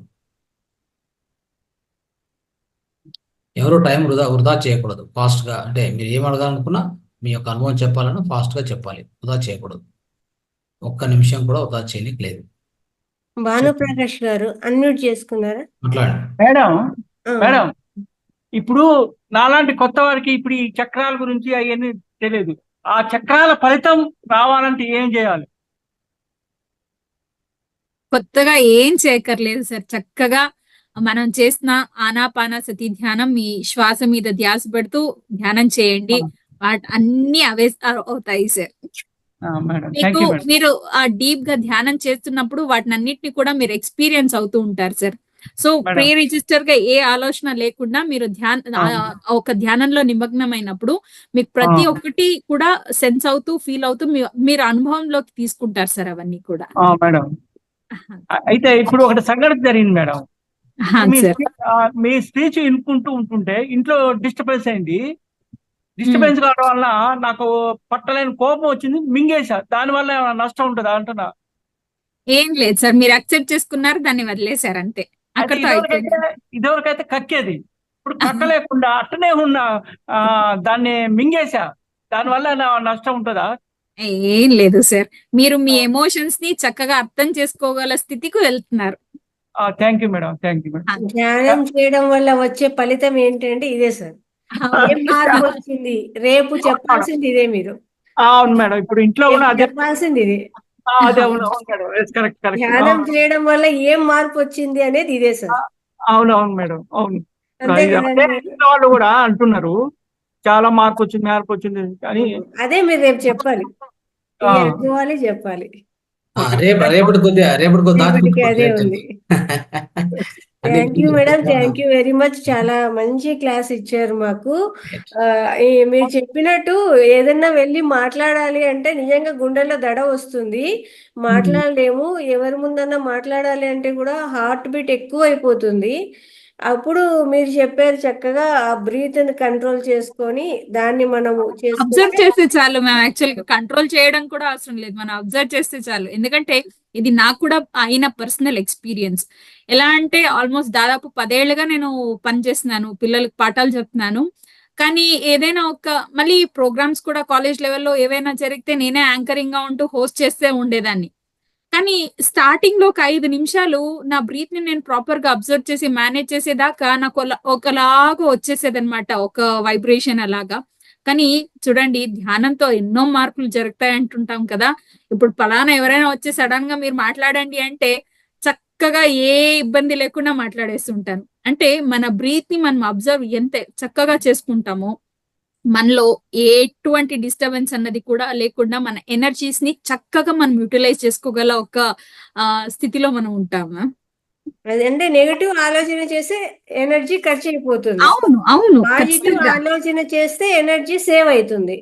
ఎవరు టైం వృధా చేయకూడదు. ఫాస్ట్గా అంటే మీరు ఏం అడగాలనుకున్నా మీ యొక్క అనుభవం చెప్పాలన్నా ఫాస్ట్గా చెప్పాలి, వృధా చేయకూడదు. ఒక్క నిమిషం కూడా వృధా చేయనికి లేదు. భానుప్రకాష్ గారు అన్మ్యూట్ చేసుకున్నారా? మాట్లాడండి. మేడం ఆ, మేడం ఇప్పుడు నాలాంటి కొత్త వారికి ఇప్పుడు ఈ చక్రాల గురించి అవన్నీ తెలియదు. ఆ చక్రాల ఫలితం రావాలంటే ఏం చేయాలి? కొత్తగా ఏం చేయక్కర్లేదు సార్. చక్కగా మనం చేసిన ఆనాపానసతి ధ్యానం, మీ శ్వాస మీద ధ్యాస పెడుతూ ధ్యానం చేయండి. అన్ని అవే అవుతాయి సార్. మేడం థ్యాంక్ మీకు యూ మేడం. మీరు ఆ డీప్ గా ధ్యానం చేస్తున్నప్పుడు వాటిని అన్నిటిని కూడా మీరు ఎక్స్పీరియన్స్ అవుతూ ఉంటారు sir. So madam. Pre register గా ఏ ఆలోచన లేకుండా మీరు ఒక ధ్యానంలో నిమగ్నమైనప్పుడు మీకు ప్రతి ఒక్కటి కూడా సెన్స్ అవుతూ ఫీల్ అవుతూ మీరు అనుభవంలోకి తీసుకుంటారు సార్ అవన్నీ కూడా. మేడం అయితే ఇప్పుడు ఒకటి సంఘటన జరిగింది మేడం. మీ స్పీచ్ వినుకుంటూ ఉంటుంటే ఇంట్లో డిస్టర్బెన్స్ అయింది. డిస్టర్బెన్స్ కావడం వల్ల నాకు పట్టలేని కోపం వచ్చింది, మింగేసా. దాని వల్ల ఏమైనా నష్టం ఉంటుందా అంటున్నా? ఏం లేదు సార్, మీరు అక్సెప్ట్ చేసుకున్నారు, దాన్ని వదిలేశారు అంతే. అక్కడితో అయిపోయింది. ఇదివరకైతే కక్కేది, ఇప్పుడు కక్కలేకుండా అట్టనే ఉన్న దాన్ని మింగేసా. దాని వల్ల నష్టం ఉంటుందా? ఏం లేదు సార్, మీరు మీ ఎమోషన్స్ ని చక్కగా అర్థం చేసుకోగల స్థితికి వెళ్తున్నారు. Thank you madam, thank you madam. ధ్యానం చేయడం వల్ల వచ్చే ఫలితం ఏంటంటే ఇదే సార్. ఏం మార్పు వచ్చింది, రేపు చెప్పాల్సింది ఇదే. మీరు అవును మేడం, ఇప్పుడు ఇంట్లో కూడా అదే చెప్పాల్సింది ఇదే. అదే అవును మేడం, కరెక్ట్ కరెక్ట్. ధ్యానం చేయడం వల్ల ఏం మార్పు వచ్చింది అనేది ఇదే సార్. అవునవును మేడం, అవును. అంతే కదండి. ఇంట్లో వాళ్ళు కూడా అంటున్నారు చాలా మార్పు వచ్చింది కానీ అదే మీరు రేపు చెప్పాలి, ఈ అనుభవాలే చెప్పాలి. రేపటి కొద్దిగా రేపటికి అదే ఉంది. Thank you madam, thank you very much. చాలా మంచి క్లాస్ ఇచ్చారు మాకు. మీరు చెప్పినట్టు ఏదన్నా వెళ్ళి మాట్లాడాలి అంటే నిజంగా గుండెల్లో దడ వస్తుంది, మాట్లాడలేము. ఎవరి ముందన్నా మాట్లాడాలి అంటే కూడా హార్ట్ బీట్ ఎక్కువ అయిపోతుంది. అప్పుడు మీరు చెప్పారు చక్కగా ఆ బ్రీత్ ని కంట్రోల్ చేసుకొని దాన్ని మనము అబ్జర్వ్ చేస్తే చాలు. మనం యాక్చువల్గా కంట్రోల్ చేయడం కూడా అవసరం లేదు, మనం అబ్జర్వ్ చేస్తే చాలు. ఎందుకంటే ఇది నాకు కూడా అయిన పర్సనల్ ఎక్స్పీరియన్స్. ఎలా అంటే ఆల్మోస్ట్ దాదాపు 10 ఏళ్లుగా నేను పనిచేస్తున్నాను, పిల్లలకు పాఠాలు చెప్తున్నాను. కానీ ఏదైనా మళ్ళీ ప్రోగ్రామ్స్ కూడా కాలేజ్ లెవెల్లో ఏవైనా జరిగితే నేనే యాంకరింగ్ గా ఉంటూ హోస్ట్ చేస్తే ఉండేదాన్ని. కానీ స్టార్టింగ్ లో ఒక 5 నిమిషాలు నా బ్రీత్ ని నేను ప్రాపర్ గా అబ్జర్వ్ చేసి మేనేజ్ చేసేదాకా నాకు ఒకలాగా వచ్చేసేది అనమాట, ఒక వైబ్రేషన్ అలాగా. కానీ చూడండి, ధ్యానంతో ఎన్నో మార్పులు జరుగుతాయి అంటుంటాం కదా. ఇప్పుడు పలానా ఎవరైనా వచ్చి సడన్ గా మీరు మాట్లాడండి అంటే చక్కగా ఏ ఇబ్బంది లేకుండా మాట్లాడేస్తుంటాను. అంటే మన బ్రీత్ ని మనం అబ్జర్వ్ ఎంత చక్కగా చేసుకుంటామో మనలో ఎటువంటి డిస్టర్బెన్స్ అన్నది కూడా లేకుండా మన ఎనర్జీస్ ని చక్కగా మనం యూటిలైజ్ చేసుకోగల ఒక స్థితిలో మనం ఉంటాము. అంటే నెగటివ్ ఆలోచన చేస్తే ఎనర్జీ ఖర్చు అయిపోతుంది. అవును అవును, పాజిటివ్ ఆలోచన చేస్తే ఎనర్జీ సేవ్ అవుతుంది.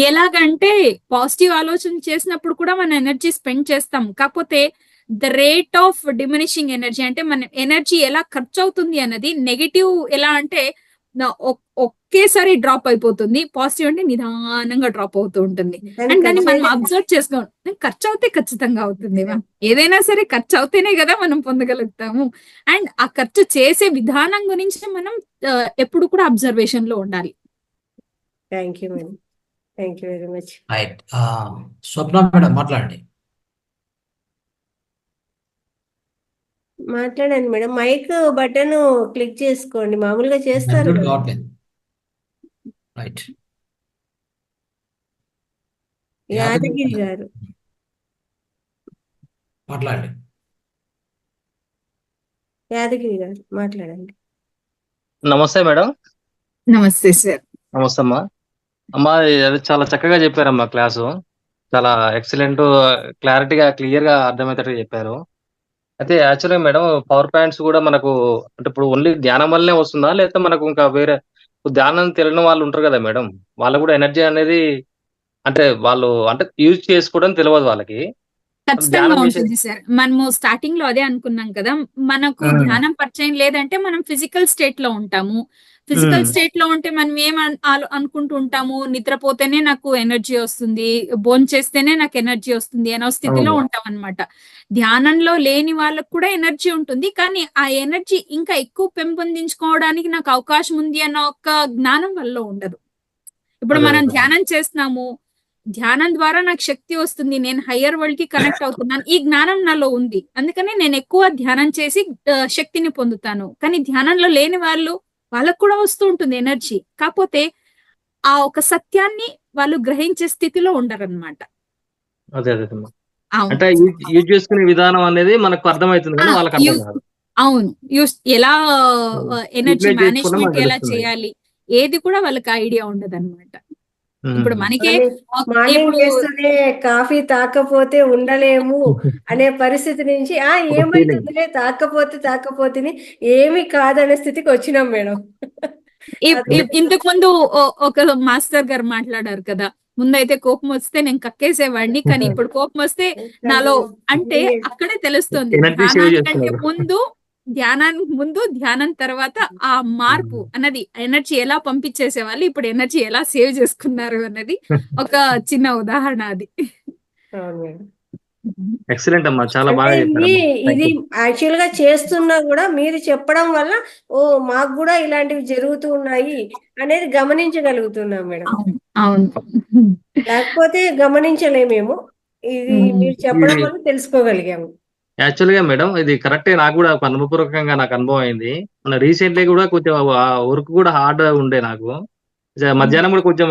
ఎలాగంటే పాజిటివ్ ఆలోచన చేసినప్పుడు కూడా మనం ఎనర్జీ స్పెండ్ చేస్తాం. కాకపోతే the rate of diminishing energy అంటే మన ఎనర్జీ ఎలా ఖర్చు అవుతుంది అన్నది. నెగిటివ్ ఎలా అంటే ఒకేసారి డ్రాప్ అయిపోతుంది, పాజిటివ్ అంటే నిదానంగా డ్రాప్ అవుతూ ఉంటుంది. అండ్ దాన్ని మనం అబ్జర్వ్ చేసుకోండి. ఖర్చు అవుతే ఖచ్చితంగా అవుతుంది మ్యామ్, ఏదైనా సరే ఖర్చు అవుతేనే కదా మనం పొందగలుగుతాము. అండ్ ఆ ఖర్చు చేసే విధానం గురించి మనం ఎప్పుడు కూడా అబ్జర్వేషన్ లో ఉండాలి. Thank you madam, thank you very much. Right. Swapna madam మాట్లాడండి. మాట్లాడండి మేడం, మైక్ బటన్ క్లిక్ చేసుకోండి, మామూలుగా చేస్తారు అన్మ్యూట్ కదా. కావట్లేదు. రైట్. యాదగిరి గారు మాట్లాడండి. యాదగిరి గారు మాట్లాడండి. నమస్తే మేడం. నమస్తే సార్. నమస్తే అమ్మా. అమ్మా అది చాలా చక్కగా చెప్పారమ్మా క్లాసు. చాలా ఎక్సలెంట్, క్లారిటీగా, క్లియర్గా అర్థమయ్యేటట్టుగా చెప్పారు. అయితే యాక్చువల్గా మేడం పవర్ పాయింట్స్ కూడా మనకు అంటే ఇప్పుడు ఓన్లీ ధ్యానం వల్లనే వస్తుందా, లేకపోతే మనకు ఇంకా వేరే ధ్యానం తెలియని వాళ్ళు ఉంటారు కదా మేడం, వాళ్ళు కూడా ఎనర్జీ అనేది అంటే వాళ్ళు అంటే యూజ్ చేసుకోవడం తెలియదు వాళ్ళకి. ఖచ్చితంగా ధ్యానం చేసే ఉంటుంది సార్. మనము స్టార్టింగ్ లో అదే అనుకున్నాం కదా, మనకు ధ్యానం పరిచయం లేదంటే మనం ఫిజికల్ స్టేట్ లో ఉంటాము. ఫిజికల్ స్టేట్ లో ఉంటే మనం ఏం అనుకుంటూ ఉంటాము, నిద్రపోతేనే నాకు ఎనర్జీ వస్తుంది, భోంచేస్తేనే నాకు ఎనర్జీ వస్తుంది అనే స్థితిలో అవును. ఉంటాం అనమాట. ధ్యానంలో లేని వాళ్ళకు కూడా ఎనర్జీ ఉంటుంది, కానీ ఆ ఎనర్జీ ఇంకా ఎక్కువ పెంపొందించుకోవడానికి నాకు అవకాశం ఉంది అన్న ఒక జ్ఞానం వల్ల ఉండదు. ఇప్పుడు అదే మనం అదే. ధ్యానం చేస్తున్నాము, ధ్యానం ద్వారా నాకు శక్తి వస్తుంది, నేను హయ్యర్ వరల్డ్ కి కనెక్ట్ అవుతున్నాను, ఈ జ్ఞానం నాలో ఉంది, అందుకని నేను ఎక్కువ ధ్యానం చేసి శక్తిని పొందుతాను. కానీ ధ్యానంలో లేని వాళ్ళకు కూడా వస్తూ ఉంటుంది ఎనర్జీ, కాకపోతే ఆ ఒక సత్యాన్ని వాళ్ళు గ్రహించే స్థితిలో ఉండరన్నమాట. అదే అదే అమ్మా. అవును అంటే యూజ్ చేసుకునే విధానం అనేది మనకు అర్థమవుతుంది కానీ వాళ్ళకి అర్థం కాదు. అవును, ఎలా ఎనర్జీ యూటిలైజ్ చేసుకోవడం మేనేజ్మెంట్ మనకు ఎలా తెలుస్తుంది. చేయాలి, ఏది కూడా వాళ్ళకి ఐడియా ఉండదు అనమాట. ఇప్పుడు మనకే మార్నింగ్ ఇప్పుడు చేస్తూనే కాఫీ తాకపోతే ఉండలేము అనే పరిస్థితి నుంచి ఒక ఫీలింగ్. ఏమైతుందిలే తాకపోతే ఏమి కాదనే స్థితికి వచ్చినాం మేడం. అది ఇంతకు ముందు ఒక మాస్టర్ గారు మాట్లాడారు కదా, ముందైతే కోపం వస్తే నేను కక్కేసేవాడిని, కానీ ఇప్పుడు కోపం వస్తే నాలో అంటే అక్కడే తెలుస్తుంది ఎనర్జీ సేవ్ ధ్యానానికంటే చేస్తున్నారు. ముందు ధ్యానం తర్వాత ఆ మార్పు అన్నది ఎనర్జీ ఎలా పంపించేసేవాళ్ళు, ఇప్పుడు ఎనర్జీ ఎలా సేవ్ చేసుకున్నారు అన్నది ఒక చిన్న ఉదాహరణ అది. అవును మేడం. ఎక్సలెంట్ అమ్మా, చాలా అంటే బాగా ఇది చెప్పారమ్మా. థ్యాంక్ ఇది యూ. యాక్చువల్ గా చేస్తున్నా కూడా మీరు చెప్పడం వల్ల ఓ మాకు కూడా ఇలాంటివి జరుగుతూ ఉన్నాయి అనేది గమనించగలుగుతున్నాం మేడం. అవును అవును. లేకపోతే గమనించలేమేమో, ఇది మీరు చెప్పడం ఇది వల్ల తెలుసుకోగలిగాము. యాక్చువల్గా మేడం ఇది కరెక్టే, నాకు కూడా ఒక అనుభవపూర్వకంగా నాకు అనుభవం అయింది. మన రీసెంట్లీ కూడా కొంచెం వర్క్ కూడా హార్డ్ ఉండే నాకు. మధ్యాహ్నం కూడా కొంచెం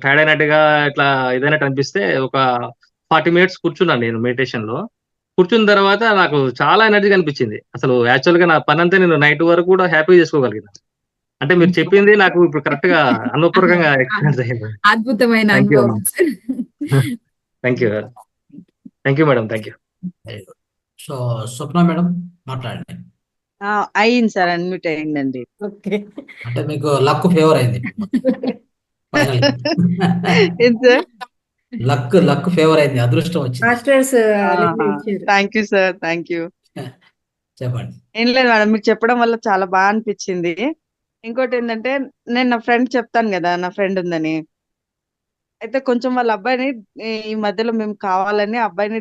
టైర్డ్ అయినట్టుగా ఇట్లా ఏదైనట్టు అనిపిస్తే ఒక 40 మినిట్స్ కూర్చున్నాను నేను మెడిటేషన్ లో. కూర్చున్న తర్వాత నాకు చాలా ఎనర్జీ కనిపించింది. అసలు యాక్చువల్ గా నా పని అంతా నేను నైట్ వరకు కూడా హ్యాపీ చేసుకోగలిగిన. అంటే మీరు చెప్పింది నాకు ఇప్పుడు కరెక్ట్ గా అనుభవపూర్వకంగా ఎక్స్పీరియన్స్ అయింది. అద్భుతమైన థ్యాంక్ యూ అనుభవం. Thank you. Thank you madam. Thank you. So Swapna madam మాట్లాడండి. అయింది సార్, అన్మ్యూట్ అయిందండి. ఓకే. అంటే మీకు లక్ ఫేవర్ అయింది. ఏం సార్? లక్ ఫేవర్ అయింది, అదృష్టం వచ్చింది. మాస్టర్స్ ఇచ్చారు. Thank you sir, thank you. చెప్పండి. ఏం లేదు మేడం, మీకు చెప్పడం వల్ల చాలా బాగా అనిపించింది. ఇంకోటి ఏంటంటే, నేను నా ఫ్రెండ్ చెప్తాను కదా, నా ఫ్రెండ్ ఉందని. అయితే కొంచెం వాళ్ళ అబ్బాయిని ఈ మధ్యలో మేము కావాలని అబ్బాయిని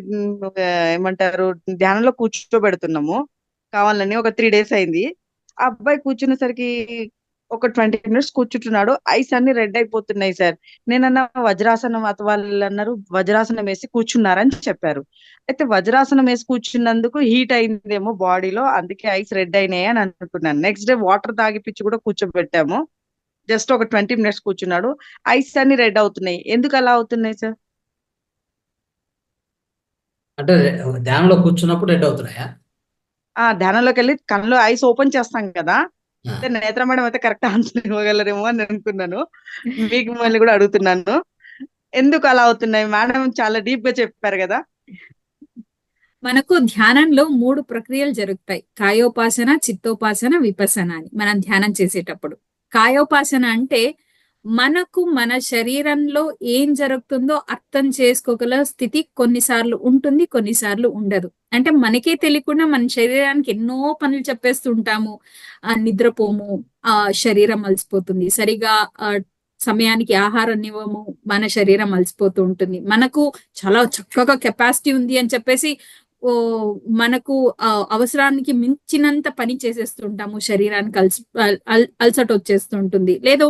ఏమంటారు ధ్యానంలో కూర్చోబెడుతున్నాము కావాలని. ఒక 3 days అయింది. ఆ అబ్బాయి కూర్చునేసరికి ఒక 20 minutes కూర్చుంటున్నాడు, ఐస్ అన్ని రెడ్ అయిపోతున్నాయి సార్. నేనన్నా వజ్రాసనం, వాళ్ళు అన్నారు వజ్రాసనం వేసి కూర్చున్నారని చెప్పారు. అయితే వజ్రాసనం వేసి కూర్చున్నందుకు హీట్ అయిందేమో బాడీలో, అందుకే ఐస్ రెడ్ అయినాయి అని అనుకున్నాను. నెక్స్ట్ డే వాటర్ తాగిపించి కూడా కూర్చోబెట్టాము. జస్ట్ ఒక 20 minutes కూర్చున్నాడు, ఐస్ అన్ని రెడ్ అవుతున్నాయి. ఎందుకు అలా అవుతున్నాయి సార్? అంటే ధ్యానంలో కూర్చున్నప్పుడు రెడ్ అవుతున్నాయా? ధ్యానంలోకి వెళ్ళి కళ్ళు ఐస్ ఓపెన్ చేస్తాం కదా, ఆ. నేత్ర మేడం అయితే కరెక్ట్ ఆన్సర్ ఇవ్వగలరేమో అని అనుకున్నాను. మీకు మళ్ళీ కూడా అడుగుతున్నాను, ఎందుకు అలా అవుతున్నాయి? మేడం చాలా డీప్ గా చెప్పారు కదా. మనకు ధ్యానంలో 3 ప్రక్రియలు జరుగుతాయి: కాయోపాసన, చిత్తోపాసన, విపసన అని. మనం ధ్యానం చేసేటప్పుడు కాయోపాసన అంటే మనకు మన శరీరంలో ఏం జరుగుతుందో అర్థం చేసుకోగల స్థితి కొన్నిసార్లు ఉంటుంది, కొన్నిసార్లు ఉండదు. అంటే మనకే తెలియకుండా మన శరీరానికి ఎన్నో పనులు చెప్పేస్తూ ఉంటాము. నిద్రపోము, శరీరం అలసిపోతుంది, సరిగా సమయానికి ఆహారం ఇవ్వము, మన శరీరం అలసిపోతూ ఉంటుంది. మనకు చాలా చక్కగా కెపాసిటీ ఉంది అని చెప్పేసి మనకు అవసరానికి మించినంత పని చేసేస్తుంటాము, శరీరానికి అలసట వచ్చేస్తూ ఉంటుంది. లేదు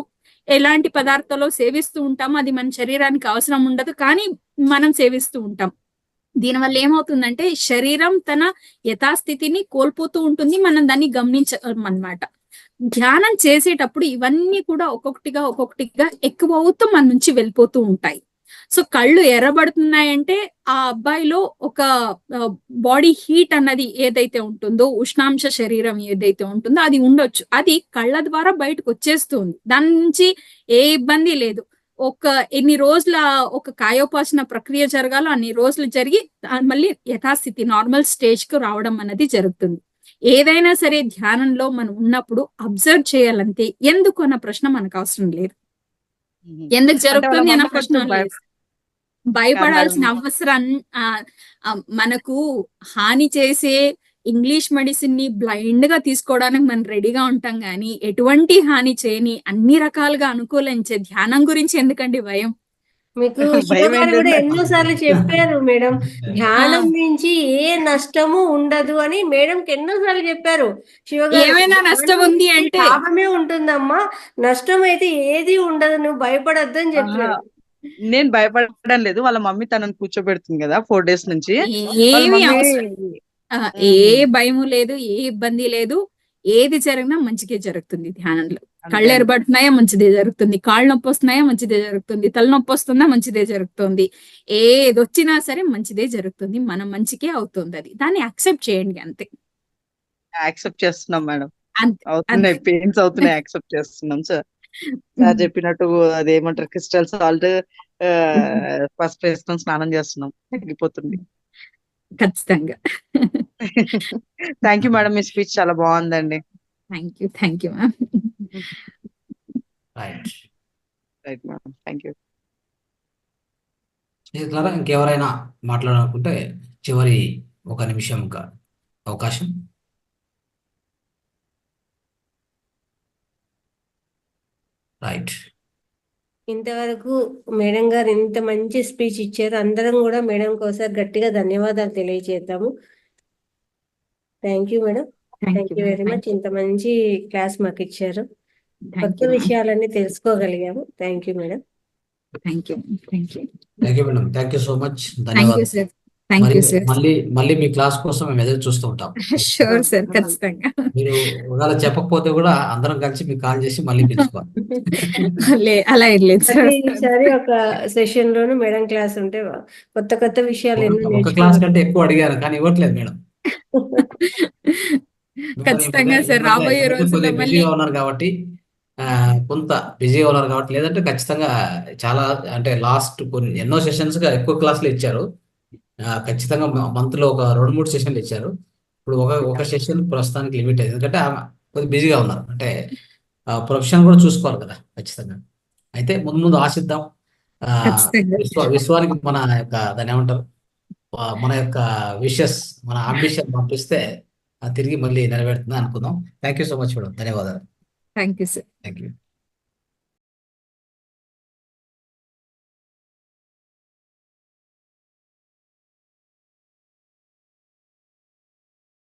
ఎలాంటి పదార్థాలు సేవిస్తూ ఉంటాము, అది మన శరీరానికి అవసరం ఉండదు, కానీ మనం సేవిస్తూ ఉంటాం. దీనివల్ల ఏమవుతుందంటే శరీరం తన యథాస్థితిని కోల్పోతూ ఉంటుంది, మనం దాన్ని గమనించమన్నమాట. ధ్యానం చేసేటప్పుడు ఇవన్నీ కూడా ఒక్కొక్కటిగా ఎక్కువ అవుతూ మన నుంచి వెళ్ళిపోతూ ఉంటాయి. సో కళ్ళు ఎర్రబడుతున్నాయంటే ఆ అబ్బాయిలో ఒక బాడీ హీట్ అన్నది ఏదైతే ఉంటుందో, ఉష్ణాంశ శరీరం ఏదైతే ఉంటుందో అది ఉండొచ్చు. అది కళ్ళ ద్వారా బయటకు వచ్చేస్తుంది, దాని నుంచి ఏ ఇబ్బంది లేదు. ఎన్ని రోజుల ఒక కాయోపాసన ప్రక్రియ జరగాలో అన్ని రోజులు జరిగి మళ్ళీ యథాస్థితి నార్మల్ స్టేజ్ కు రావడం అన్నది జరుగుతుంది. ఏదైనా సరే ధ్యానంలో మనం ఉన్నప్పుడు అబ్జర్వ్ చేయాలంతే. ఎందుకు అన్న ప్రశ్న మనకు అవసరం లేదు, ఎందుకు జరుగుతుంది అన్న ప్రశ్న లేదు, భయపడాల్సిన అవసరం. మనకు హాని చేసే ఇంగ్లీష్ మెడిసిన్ ని బ్లైండ్ గా తీసుకోవడానికి మనం రెడీగా ఉంటాం, కానీ ఎటువంటి హాని చేయని అన్ని రకాలుగా అనుకూలించే ధ్యానం గురించి ఎందుకండి భయం? మీకు శివ గారు కూడా ఎన్నోసార్లు చెప్పారు మేడం, ధ్యానం నుంచి ఏ నష్టము ఉండదు అని మేడంకి ఎన్నోసార్లు చెప్పారు. శివ గారు ఏమైనా నష్టం ఉంది అంటే లాభమే ఉంటుందమ్మా, నష్టం అయితే ఏది ఉండదు, నువ్వు భయపడద్దు అని చెప్పారు. నేను భయపడడం లేదు, వాళ్ళ మమ్మీ తనని కూర్చోబెడుతుంది కదా 4 days నుంచి. ఏమి ఏ భయము లేదు, ఏ ఇబ్బంది లేదు. ఏది జరిగినా మంచిగా జరుగుతుంది ధ్యానంలో. కళ్ళు ఎరబడుతున్నాయా మంచిదే జరుగుతుంది, కాళ్ళు నొప్పి వస్తున్నాయా మంచిదే జరుగుతుంది, తలనొప్పి వస్తుందా మంచిదే జరుగుతుంది. ఏది వచ్చినా సరే మంచిదే జరుగుతుంది, మన మంచికే అవుతుంది. అది దాన్ని యాక్సెప్ట్ చేయండి అంతే. యాక్సెప్ట్ చేస్తున్నాం మేడం, అంతే అవుతున్నాయి పెయిన్స్ అవుతున్నాయి, యాక్సెప్ట్ చేస్తున్నాం. సార్ చెప్పినట్టు అదేమంటారు క్రిస్టల్ సాల్ట్ పసుపు వేసుకొని స్నానం చేస్తున్నాం, తగ్గిపోతుంది. ఖచ్చితంగా. Thank you madam, me speech చాలా బాగుందండి. Thank you ma'am. Right madam, thank you. స్నేహితులారా, ఇంకెవరైనా మాట్లాడాలనుకుంటే చివరి 1 నిమిషం అవకాశం. రైట్. ఇంతవరకు మేడం గారు ఇంత మంచి స్పీచ్ ఇచ్చారు. అందరం కూడా మేడం కోసం గట్టిగా ధన్యవాదాలు తెలియజేద్దాము. Thank you madam, thank you very much. ఇంత మంచి క్లాస్ మాకు ఇచ్చారు, కొత్త విషయాలన్నీ తెలుసుకోగలిగాము. Thank you madam. Thank you madam, thank you so much. ధన్యవాదాలు. మళ్ళీ మీ క్లాస్ కోసం మేము ఎదురు చూస్తూ ఉంటాం. షూర్ సార్, ఖచ్చితంగా. మీరు ఒకవేళ చెప్పకపోతే కూడా అందరం కలిసి మీకు కాల్ చేసి మళ్ళీ పిలుచుకోవాలి. అలా ఏం లేదు సార్. ఈసారి ఒక సెషన్ లోను మేడం క్లాస్ ఉంటే కొత్త విషయాలు ఒక క్లాస్ కంటే ఎక్కువ అడిగారు కానీ ఇవ్వట్లేదు మేడం. ఖచ్చితంగా సార్, రాబోయే రోజుల్లో బిజీగా ఉన్నారు కాబట్టి లేదంటే ఖచ్చితంగా చాలా అంటే లాస్ట్ ఎన్నో సెషన్స్ గా ఎక్కువ క్లాసులు ఇచ్చారు. ఖచ్చితంగా మంత్ లో ఒక 2-3 సెషన్లు ఇచ్చారు. ఇప్పుడు ఒక సెషన్ ప్రస్తుతానికి లిమిట్ అయింది, ఎందుకంటే కొద్దిగా బిజీగా ఉన్నారు. అంటే ప్రొఫెషన్ కూడా చూసుకోవాలి కదా ఖచ్చితంగా. అయితే ముందు ఆశిద్దాం, విశ్వానికి మన యొక్క దాన్ని ఏమంటారు, మన యొక్క విషెస్, మన అంబిషన్ పంపిస్తే తిరిగి మళ్ళీ నెరవేరుతుంది అనుకుందాం. Thank you so much madam, ధన్యవాదాలు. Thank you sir. Thank you.